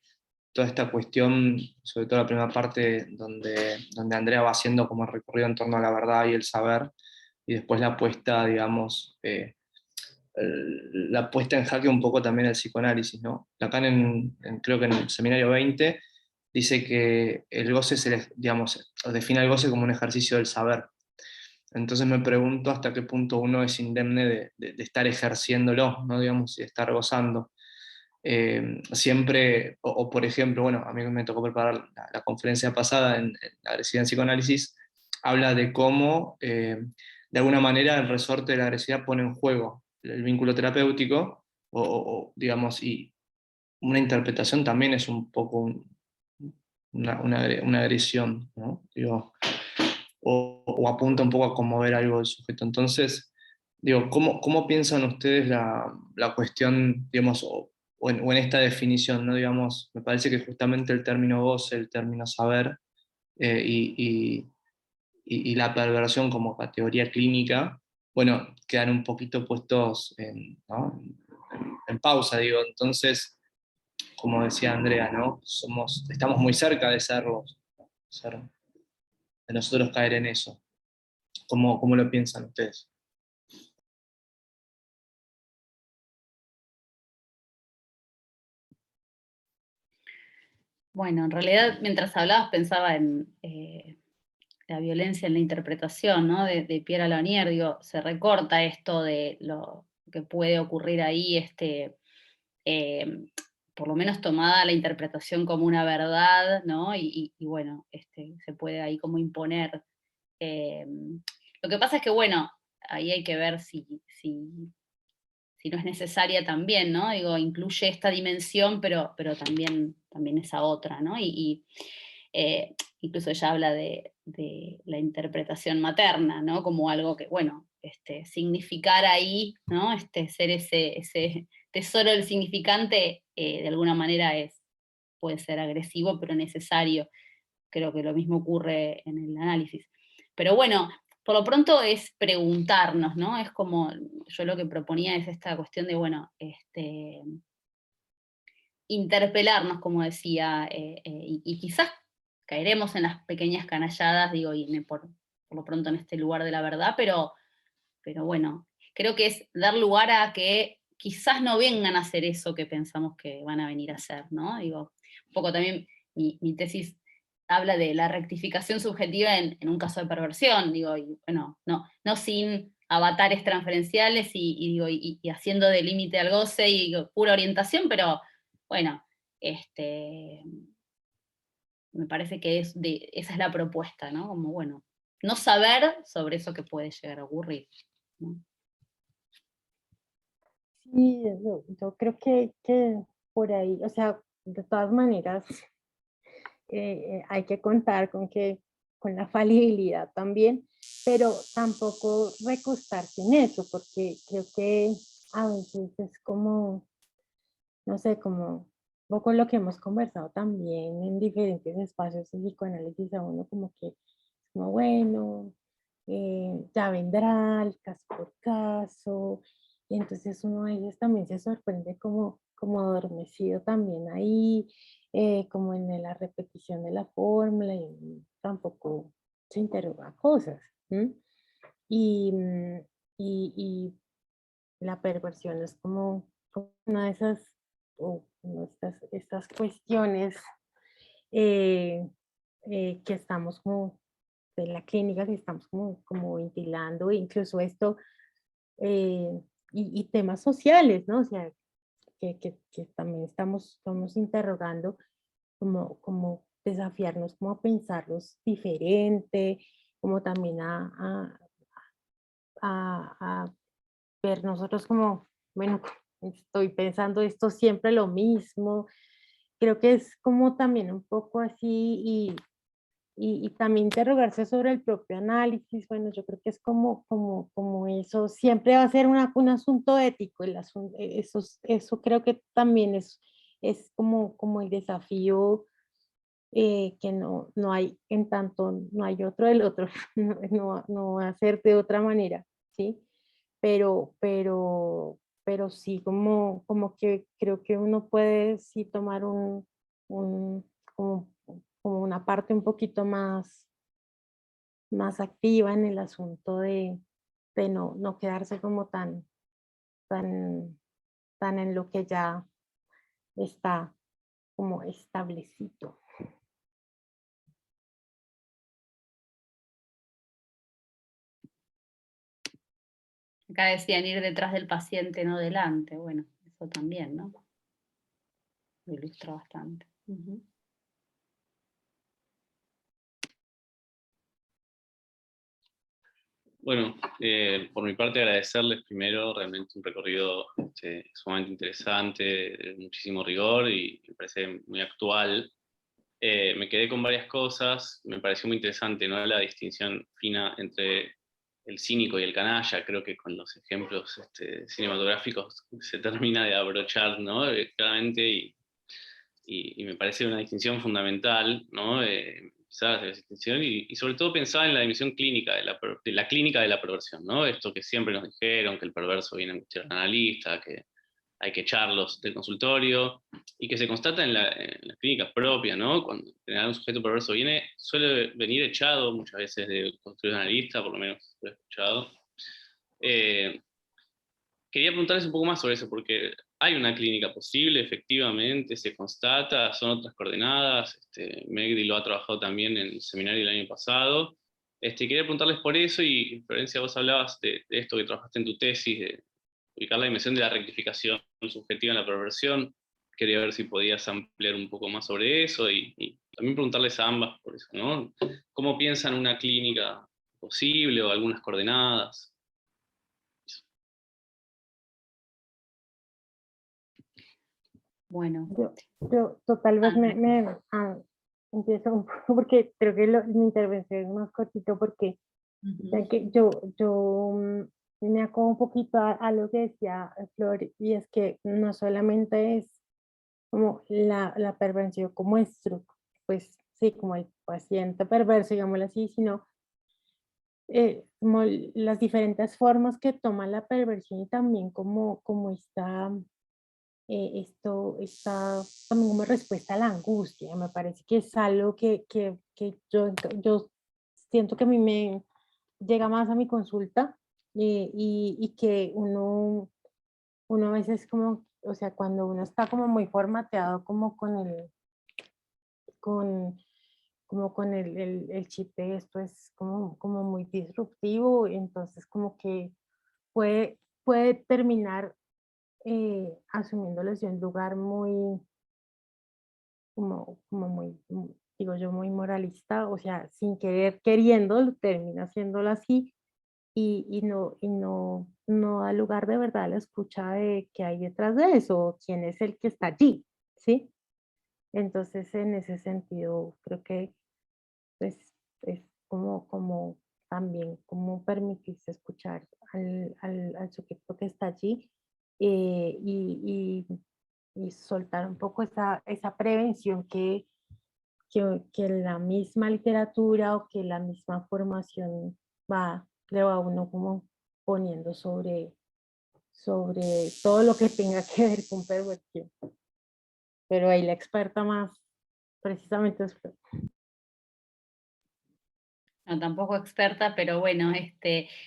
toda esta cuestión, sobre todo la primera parte donde Andrea va haciendo como el recorrido en torno a la verdad y el saber, y después la puesta, digamos, la puesta en jaque un poco también el psicoanálisis, ¿no? Lacan creo que en el seminario 20 dice que el goce digamos, define el goce como un ejercicio del saber. Entonces me pregunto hasta qué punto uno es indemne de estar ejerciéndolo, ¿no? Digamos, y de estar gozando. Siempre, por ejemplo, bueno, a mí me tocó preparar la conferencia pasada en la agresividad en psicoanálisis, habla de cómo, de alguna manera, el resorte de la agresividad pone en juego el vínculo terapéutico, digamos, y una interpretación también es un poco una agresión, ¿no? Digo, o apunta un poco a conmover algo del sujeto. Entonces, digo, ¿cómo piensan ustedes la cuestión, digamos, o en esta definición, ¿no? Digamos, me parece que justamente el término goce, el término saber, y la perversión como categoría clínica, bueno, quedan un poquito puestos ¿no? en pausa, digo. Entonces, como decía Andrea, ¿no? Estamos muy cerca de de nosotros caer en eso. ¿Cómo lo piensan ustedes? Bueno, en realidad mientras hablabas pensaba en la violencia en la interpretación, ¿no? De Pierre Lanier, digo, se recorta esto de lo que puede ocurrir ahí, eh, por lo menos tomada la interpretación como una verdad, ¿no? Y bueno, se puede ahí como imponer. eh, lo que pasa es que, bueno, ahí hay que ver si no es necesaria también, ¿no? Digo, incluye esta dimensión, pero también esa otra, ¿no? Incluso ella habla de la interpretación materna, ¿no? Como algo que, bueno, significar ahí, ¿no? Ser ese tesoro del significante, de alguna manera puede ser agresivo, pero necesario. Creo que lo mismo ocurre en el análisis. Pero bueno, por lo pronto es preguntarnos, ¿no? Es como, yo lo que proponía es esta cuestión de, bueno, interpelarnos, como decía, y quizás caeremos en las pequeñas canalladas, digo, por lo pronto en este lugar de la verdad, pero bueno, creo que es dar lugar a que quizás no vengan a hacer eso que pensamos que van a venir a hacer, ¿no? Digo, un poco también mi tesis habla de la rectificación subjetiva en un caso de perversión, digo, y bueno, no sin avatares transferenciales digo, y haciendo de límite al goce y digo, pura orientación, pero bueno, me parece que esa es la propuesta, ¿no? Como, bueno, no saber sobre eso que puede llegar a ocurrir, ¿no? Sí, yo creo que por ahí, o sea, de todas maneras, hay que contar con la falibilidad también, pero tampoco recostarse en eso, porque creo que a veces es como, no sé, como un poco lo que hemos conversado también en diferentes espacios de psicoanálisis a uno como bueno, ya vendrá el caso por caso, y entonces uno a veces también se sorprende como adormecido también ahí, como en la repetición de la fórmula, y tampoco se interroga cosas. ¿M? Y, y la perversión es como una de esas, o como estas cuestiones eh, que estamos como de la clínica, que estamos como ventilando, incluso esto, y temas sociales, ¿no? O sea, que también estamos interrogando, como desafiarnos, como a pensarlos diferente, como también a ver nosotros como, bueno, estoy pensando esto siempre lo mismo. Creo que es como también un poco así, y también interrogarse sobre el propio análisis. Bueno, yo creo que es como eso, siempre va a ser un asunto ético, eso creo que también es como el desafío, que no hay, en tanto no hay otro del otro, no va a ser de otra manera, ¿sí? Pero sí, como que creo que uno puede sí tomar un, como, como una parte un poquito más activa en el asunto de no quedarse como tan, tan en lo que ya está como establecido. Acá decían ir detrás del paciente, no delante. Bueno, eso también, ¿no? Lo ilustra bastante. Uh-huh. Bueno, por mi parte agradecerles primero, realmente un recorrido sumamente interesante, de muchísimo rigor y me parece muy actual. Me quedé con varias cosas, me pareció muy interesante, ¿no? La distinción fina entre el cínico y el canalla. Creo que con los ejemplos cinematográficos se termina de abrochar, ¿no? Claramente, y me parece una distinción fundamental, ¿no? quizás de extinción, y sobre todo pensaba en la dimensión clínica, de la clínica de la perversión, ¿no? Esto que siempre nos dijeron, que el perverso viene a cuestionar al analista, que hay que echarlos del consultorio, y que se constata en las clínicas propias, ¿no? Cuando en general un sujeto perverso viene, suele venir echado muchas veces de consultorio analista, por lo menos lo he escuchado. Quería preguntarles un poco más sobre eso, porque hay una clínica posible, efectivamente, se constata, son otras coordenadas, Megdi lo ha trabajado también en el seminario del año pasado. Quería preguntarles por eso, y Florencia, vos hablabas de esto que trabajaste en tu tesis, de ubicar la dimensión de la rectificación subjetiva en la perversión. Quería ver si podías ampliar un poco más sobre eso, y también preguntarles a ambas por eso, ¿no? ¿Cómo piensan una clínica posible o algunas coordenadas? Bueno. Yo tal vez empiezo un poco porque creo que mi intervención es más cortito porque ya que me acojo un poquito a lo que decía Flor, y es que no solamente es como la perversión como pues sí, como el paciente perverso, digámoslo así, sino como las diferentes formas que toma la perversión, y también como esto está también como respuesta a la angustia. Me parece que es algo que yo siento que a mí me llega más a mi consulta, y que uno a veces como, o sea, cuando uno está como muy formateado como con, como con el chip de esto es como muy disruptivo, entonces como que puede terminar asumiéndolo desde un lugar muy, como muy, digo yo, muy moralista, o sea, sin querer, queriendo, termina haciéndolo así, y no da lugar de verdad a la escucha de qué hay detrás de eso, quién es el que está allí, ¿sí? Entonces, en ese sentido, creo que pues, es como también como permitirse escuchar al sujeto que está allí, y soltar un poco esa prevención que la misma literatura o que la misma formación le va a uno como poniendo sobre todo lo que tenga que ver con perversión. Pero ahí la experta más precisamente es Flor. No, tampoco experta, pero bueno,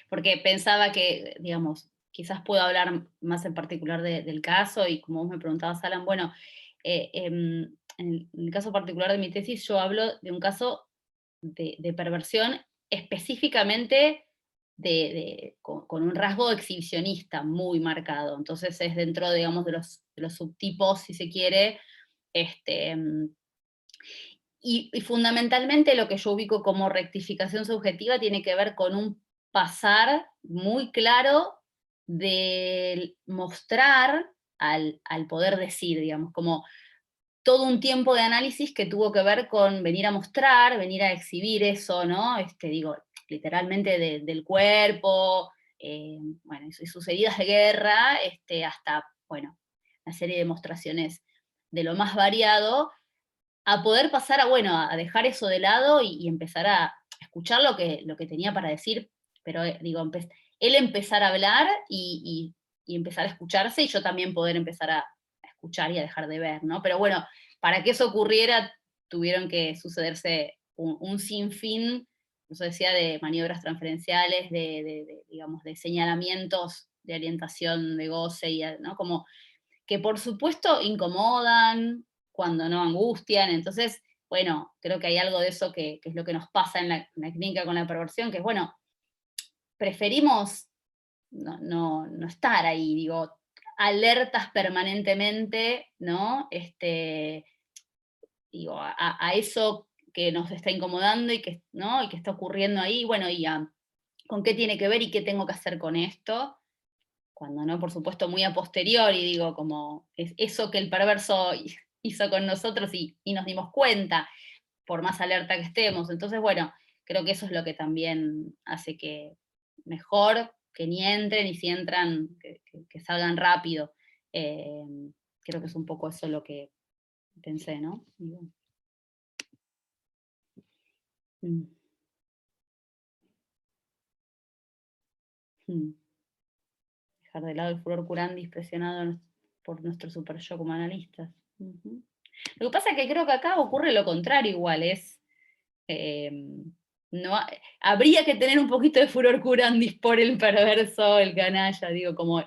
porque pensaba que, digamos, quizás puedo hablar más en particular del caso, y como vos me preguntabas, Alan, bueno, en el caso particular de mi tesis yo hablo de un caso de perversión específicamente con un rasgo exhibicionista muy marcado. Entonces es dentro, digamos, de los subtipos, si se quiere, y fundamentalmente lo que yo ubico como rectificación subjetiva tiene que ver con un pasar muy claro de mostrar al poder decir, digamos, como todo un tiempo de análisis que tuvo que ver con venir a mostrar, venir a exhibir eso, ¿no? Digo, literalmente del cuerpo, bueno, y sus heridas de guerra, hasta, bueno, una serie de demostraciones de lo más variado, a poder pasar bueno, a dejar eso de lado y empezar a escuchar lo que tenía para decir, pero digo, él empezar a hablar y empezar a escucharse, y yo también poder empezar a escuchar y a dejar de ver, ¿no? Pero bueno, para que eso ocurriera, tuvieron que sucederse un sinfín, eso decía, de maniobras transferenciales, digamos, de señalamientos de orientación, de goce, ¿no? Como que por supuesto incomodan, cuando no angustian. Entonces, bueno, creo que hay algo de eso que es lo que nos pasa en la clínica con la perversión, que es, bueno, preferimos no estar ahí, digo, alertas permanentemente, ¿no? Digo, a eso que nos está incomodando y que, ¿no? Y que está ocurriendo ahí, bueno, con qué tiene que ver y qué tengo que hacer con esto, cuando no, por supuesto, muy a posteriori, digo, como es eso que el perverso hizo con nosotros y nos dimos cuenta, por más alerta que estemos. Entonces, bueno, creo que eso es lo que también hace que mejor que ni entren, y si entran, que salgan rápido. Eh, Creo que es un poco eso lo que pensé, ¿no? Digo. Mm. Mm. Dejar de lado el furor curandis presionado por nuestro super yo como analistas. Ujú. Lo que pasa es que creo que acá ocurre lo contrario igual, no, habría que tener un poquito de furor curandis por el perverso, el canalla, digo, como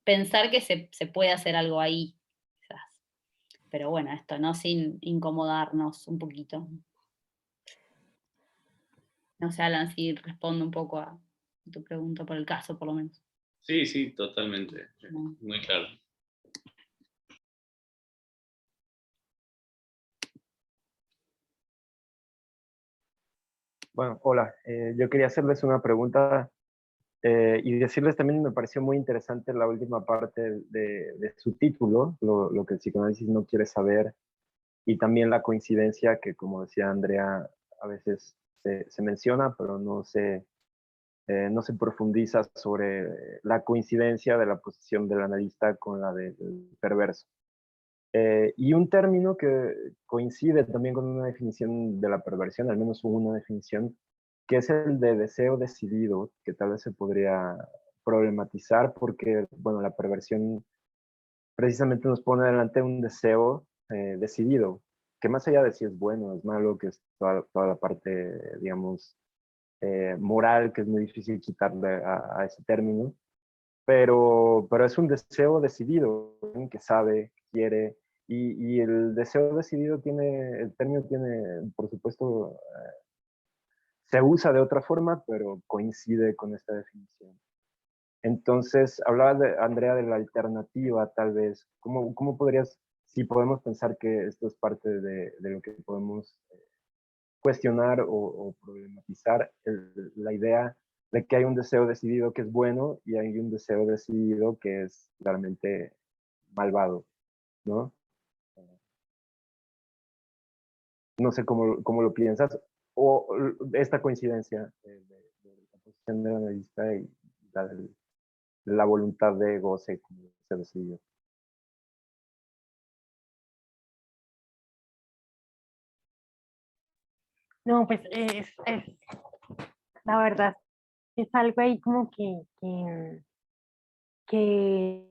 pensar que se puede hacer algo ahí, quizás. Pero bueno, esto, ¿no? Sin incomodarnos un poquito. No sé, Alan, si respondo un poco a tu pregunta por el caso, por lo menos. Sí, sí, totalmente. No. Muy claro. Bueno, hola. Yo quería hacerles una pregunta y decirles también, me pareció muy interesante la última parte de su título, lo que el psicoanálisis no quiere saber, y también la coincidencia que, como decía Andrea, a veces se menciona, pero no se profundiza sobre la coincidencia de la posición del analista con la del perverso. Y un término que coincide también con una definición de la perversión, al menos hubo una definición, que es el de deseo decidido, que tal vez se podría problematizar porque, bueno, la perversión precisamente nos pone delante un deseo decidido, que más allá de si es bueno o es malo, que es toda la parte, digamos, moral, que es muy difícil quitarle a ese término, pero es un deseo decidido, que sabe, quiere, y el deseo decidido tiene, el término tiene, por supuesto, se usa de otra forma, pero coincide con esta definición. Entonces, hablaba de, Andrea, de la alternativa, tal vez. ¿Cómo podrías, si podemos pensar que esto es parte de lo que podemos cuestionar o problematizar, la idea de que hay un deseo decidido que es bueno y hay un deseo decidido que es realmente malvado, ¿no? No sé cómo lo piensas, o esta coincidencia de la posición del analista y la, de la voluntad de goce como se decidió. No, pues la verdad es algo ahí como que, que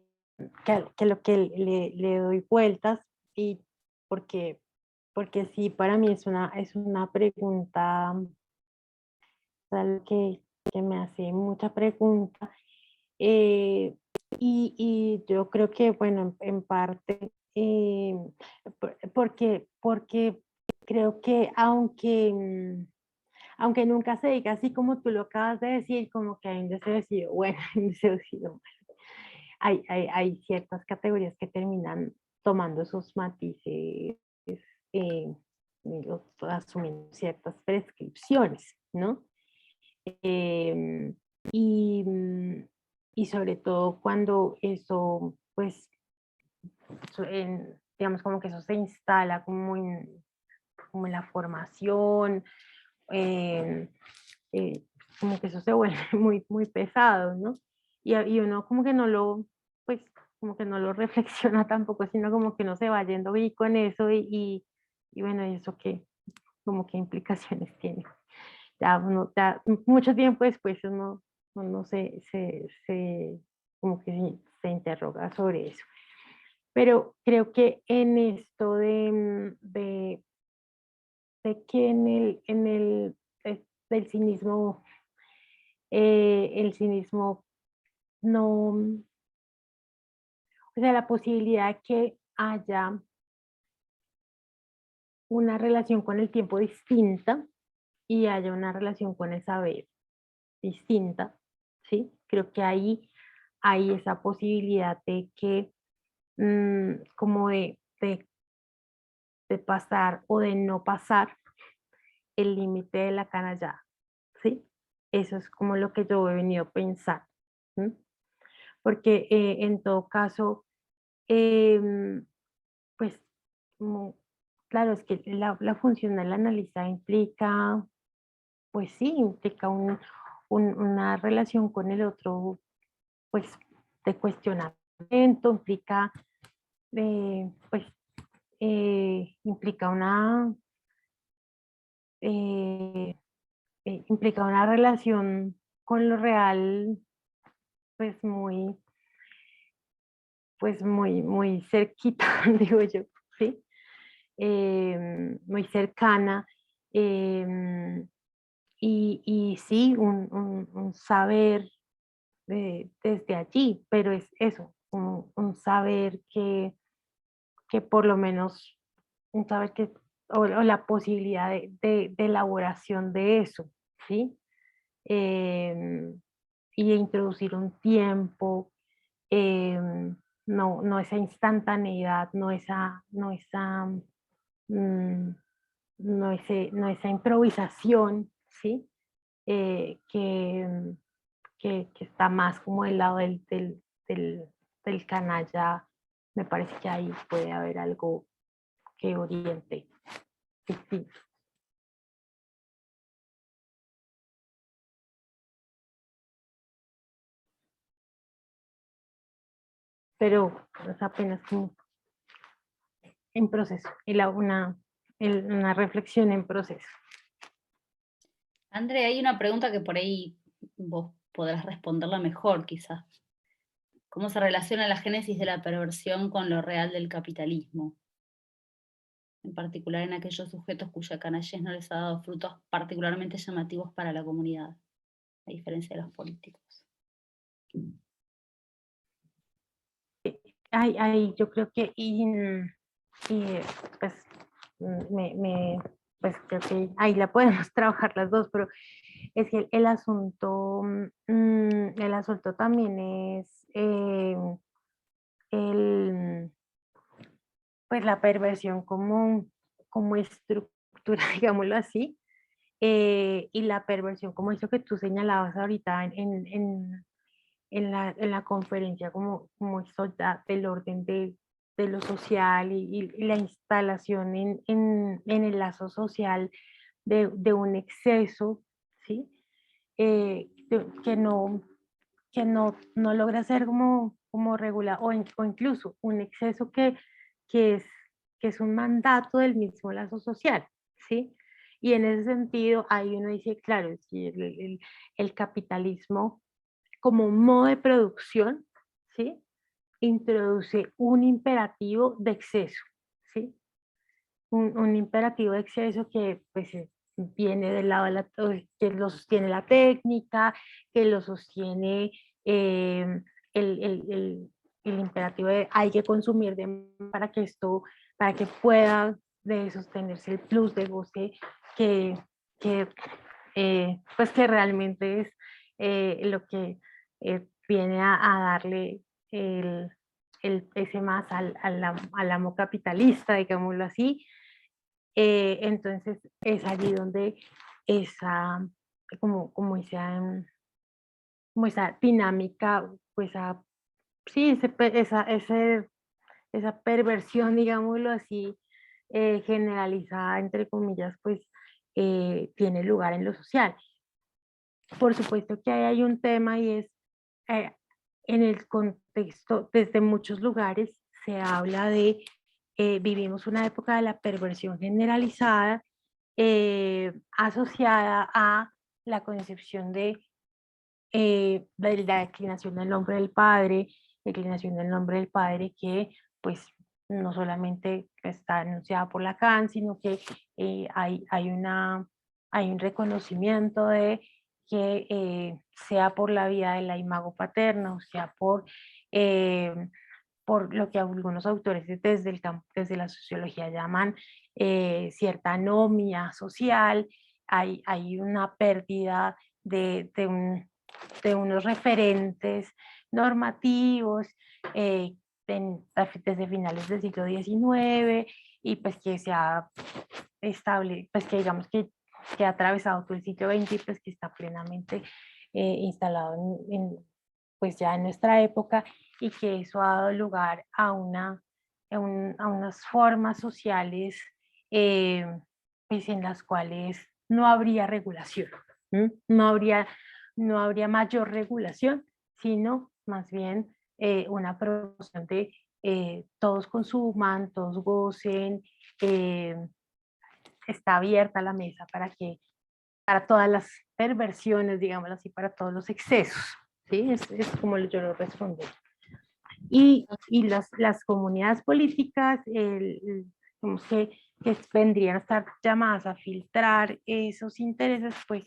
lo que le doy vueltas y porque, porque sí, para mí es una pregunta, es algo que me hace mucha pregunta. eh, y yo creo que, bueno, en parte, porque creo que aunque nunca se diga así como tú lo acabas de decir, como que hay un deseo decidido bueno, hay un deseo decidido malo, hay ciertas categorías que terminan tomando sus matices, eh, asumiendo ciertas prescripciones, ¿no? Em, y, y sobre todo cuando eso, pues, digamos como que eso se instala como en la formación, em, como que eso se vuelve muy pesado, ¿no? Y uno como que no lo, pues, como que no lo reflexiona tampoco, sino como que no se va yendo y con eso y bueno, ¿y eso qué? Como qué implicaciones tiene. Ya, ya mucho tiempo después uno como que se interroga sobre eso. Pero creo que en esto de que del cinismo, el cinismo no, o sea, la posibilidad de que haya una relación con el tiempo distinta y haya una relación con el saber distinta, ¿sí? Creo que ahí hay esa posibilidad de que, como de pasar o de no pasar el límite de la canallada, ¿sí? Eso es como lo que yo he venido pensando, ¿sí? Porque en todo caso, em, pues, claro, es que la función del analista implica, pues sí, implica una relación con el otro, pues, de cuestionamiento, implica, pues, implica implica una relación con lo real, pues muy cerquita, digo yo, ¿sí? Muy cercana. Y sí, un saber desde allí, pero es eso, un saber que por lo menos, un saber que, o la posibilidad de elaboración de eso, ¿sí? Y de introducir un tiempo, no esa instantaneidad, mm, no esa improvisación, ¿sí? Que está más como del lado del canalla. Me parece que ahí puede haber algo que oriente. Sí, sí. Pero es apenas como en proceso, una reflexión en proceso. André, hay una pregunta que por ahí vos podrás responderla mejor, quizás. ¿Cómo se relaciona la génesis de la perversión con lo real del capitalismo? En particular en aquellos sujetos cuya canallez no les ha dado frutos particularmente llamativos para la comunidad, a diferencia de los políticos. Yo creo que, pues, pues creo que ahí la podemos trabajar las dos, pero es que el asunto también es pues la perversión como estructura, digámoslo así, y la perversión como eso que tú señalabas ahorita en la conferencia, como esto del orden de lo social y la instalación en el lazo social de un exceso, ¿sí? Que no logra ser como regular, o incluso un exceso que es, que es un mandato del mismo lazo social, ¿sí? Y en ese sentido, ahí uno dice, claro, si el capitalismo como un modo de producción, ¿sí? Introduce un imperativo de exceso, ¿sí? Un imperativo de exceso que pues viene del lado que lo sostiene la técnica, que lo sostiene el, el, el, el imperativo de hay que consumir para que pueda de sostenerse el plus de goce que, que pues que realmente es lo que viene a darle ese más al amo capitalista, digámoslo así. Entonces es allí donde esa, como esa dinámica, pues sí, esa perversión, digámoslo así, generalizada, entre comillas, pues tiene lugar en lo social. Por supuesto que ahí hay un tema y es, eh, en el contexto, desde muchos lugares se habla de, vivimos una época de la perversión generalizada asociada a la concepción de la declinación del nombre del padre, declinación del nombre del padre que pues no solamente está anunciada por Lacan, sino que hay un reconocimiento de que sea por la vía de la imago paterna, o sea por lo que algunos autores desde la sociología llaman cierta anomia social, hay una pérdida de unos referentes normativos desde finales del siglo XIX y pues que se ha pues que digamos que ha atravesado todo el siglo XX y pues que está plenamente instalado pues ya en nuestra época y que eso ha dado lugar a unas formas sociales pues en las cuales no habría regulación, no habría mayor regulación, sino más bien una promoción de todos consuman, todos gocen, está abierta la mesa para todas las perversiones, digámoslo así, para todos los excesos, ¿sí? Es como yo lo respondí. Y las comunidades políticas, digamos que vendrían a estar llamadas a filtrar esos intereses, pues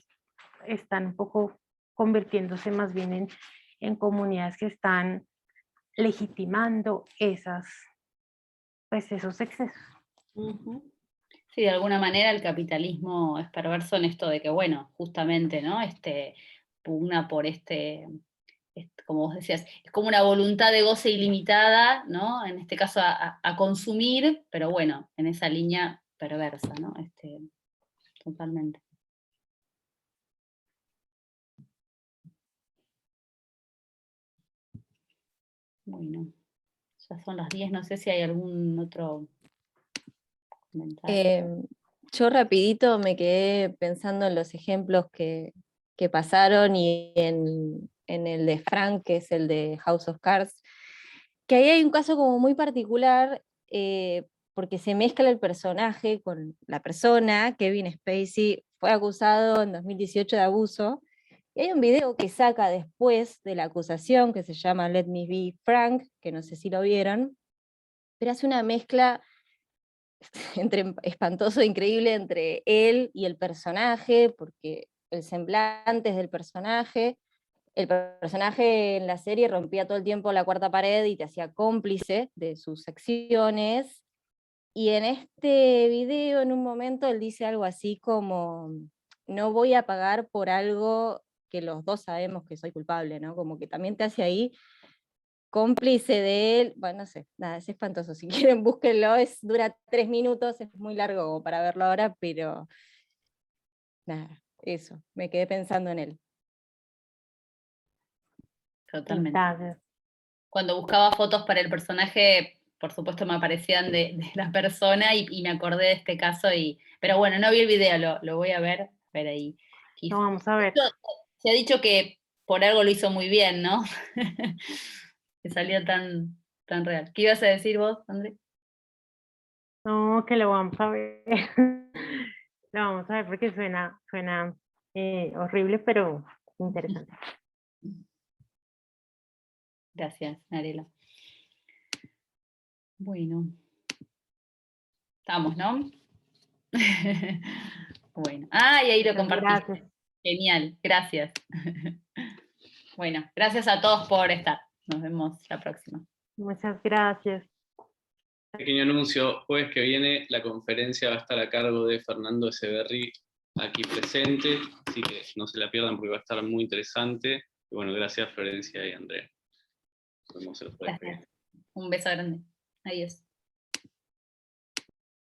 están un poco convirtiéndose más bien en comunidades que están legitimando pues esos excesos. Sí, de alguna manera el capitalismo es perverso en esto de que, bueno, justamente, ¿no? Pugna por como vos decías, es como una voluntad de goce ilimitada, ¿no? En este caso a consumir, pero bueno, en esa línea perversa, ¿no? Totalmente. Bueno, ya son las 10, no sé si hay algún otro comentario. Yo rapidito me quedé pensando en los ejemplos que pasaron y en el de Frank, que es el de House of Cards, que ahí hay un caso como muy particular, porque se mezcla el personaje con la persona. Kevin Spacey fue acusado en 2018 de abuso, y hay un video que saca después de la acusación que se llama Let Me Be Frank, que no sé si lo vieron, pero hace una mezcla entre espantoso e increíble entre él y el personaje, porque el semblante es del personaje. El personaje en la serie rompía todo el tiempo la cuarta pared y te hacía cómplice de sus acciones. Y en este video, en un momento, él dice algo así como: no voy a pagar por algo que los dos sabemos que soy culpable, ¿no? Como que también te hace ahí cómplice de él. Bueno, no sé, nada, es espantoso. Si quieren, búsquenlo, dura 3 minutos, es muy largo como para verlo ahora, pero nada, eso, me quedé pensando en él. Totalmente. Entonces, Cuando buscaba fotos para el personaje, por supuesto me aparecían de la persona y me acordé de este caso, pero bueno, no vi el video, lo voy a ver ahí. lo vamos a ver. Se ha dicho que por algo lo hizo muy bien, ¿no? Que salió tan real. ¿Qué ibas a decir vos, André? No, que lo vamos a ver. Lo vamos a ver porque suena horrible, pero interesante. Gracias, Narela. Bueno. Estamos, ¿no? Bueno. Y ahí lo compartiste. Gracias. Genial, gracias. Bueno, gracias a todos por estar. Nos vemos la próxima. Muchas gracias. Pequeño anuncio: jueves que viene la conferencia va a estar a cargo de Fernando Echeverry, aquí presente, así que no se la pierdan porque va a estar muy interesante. Y bueno, gracias Florencia y Andrea. Nos vemos el jueves que viene. Gracias. Un beso grande. Adiós.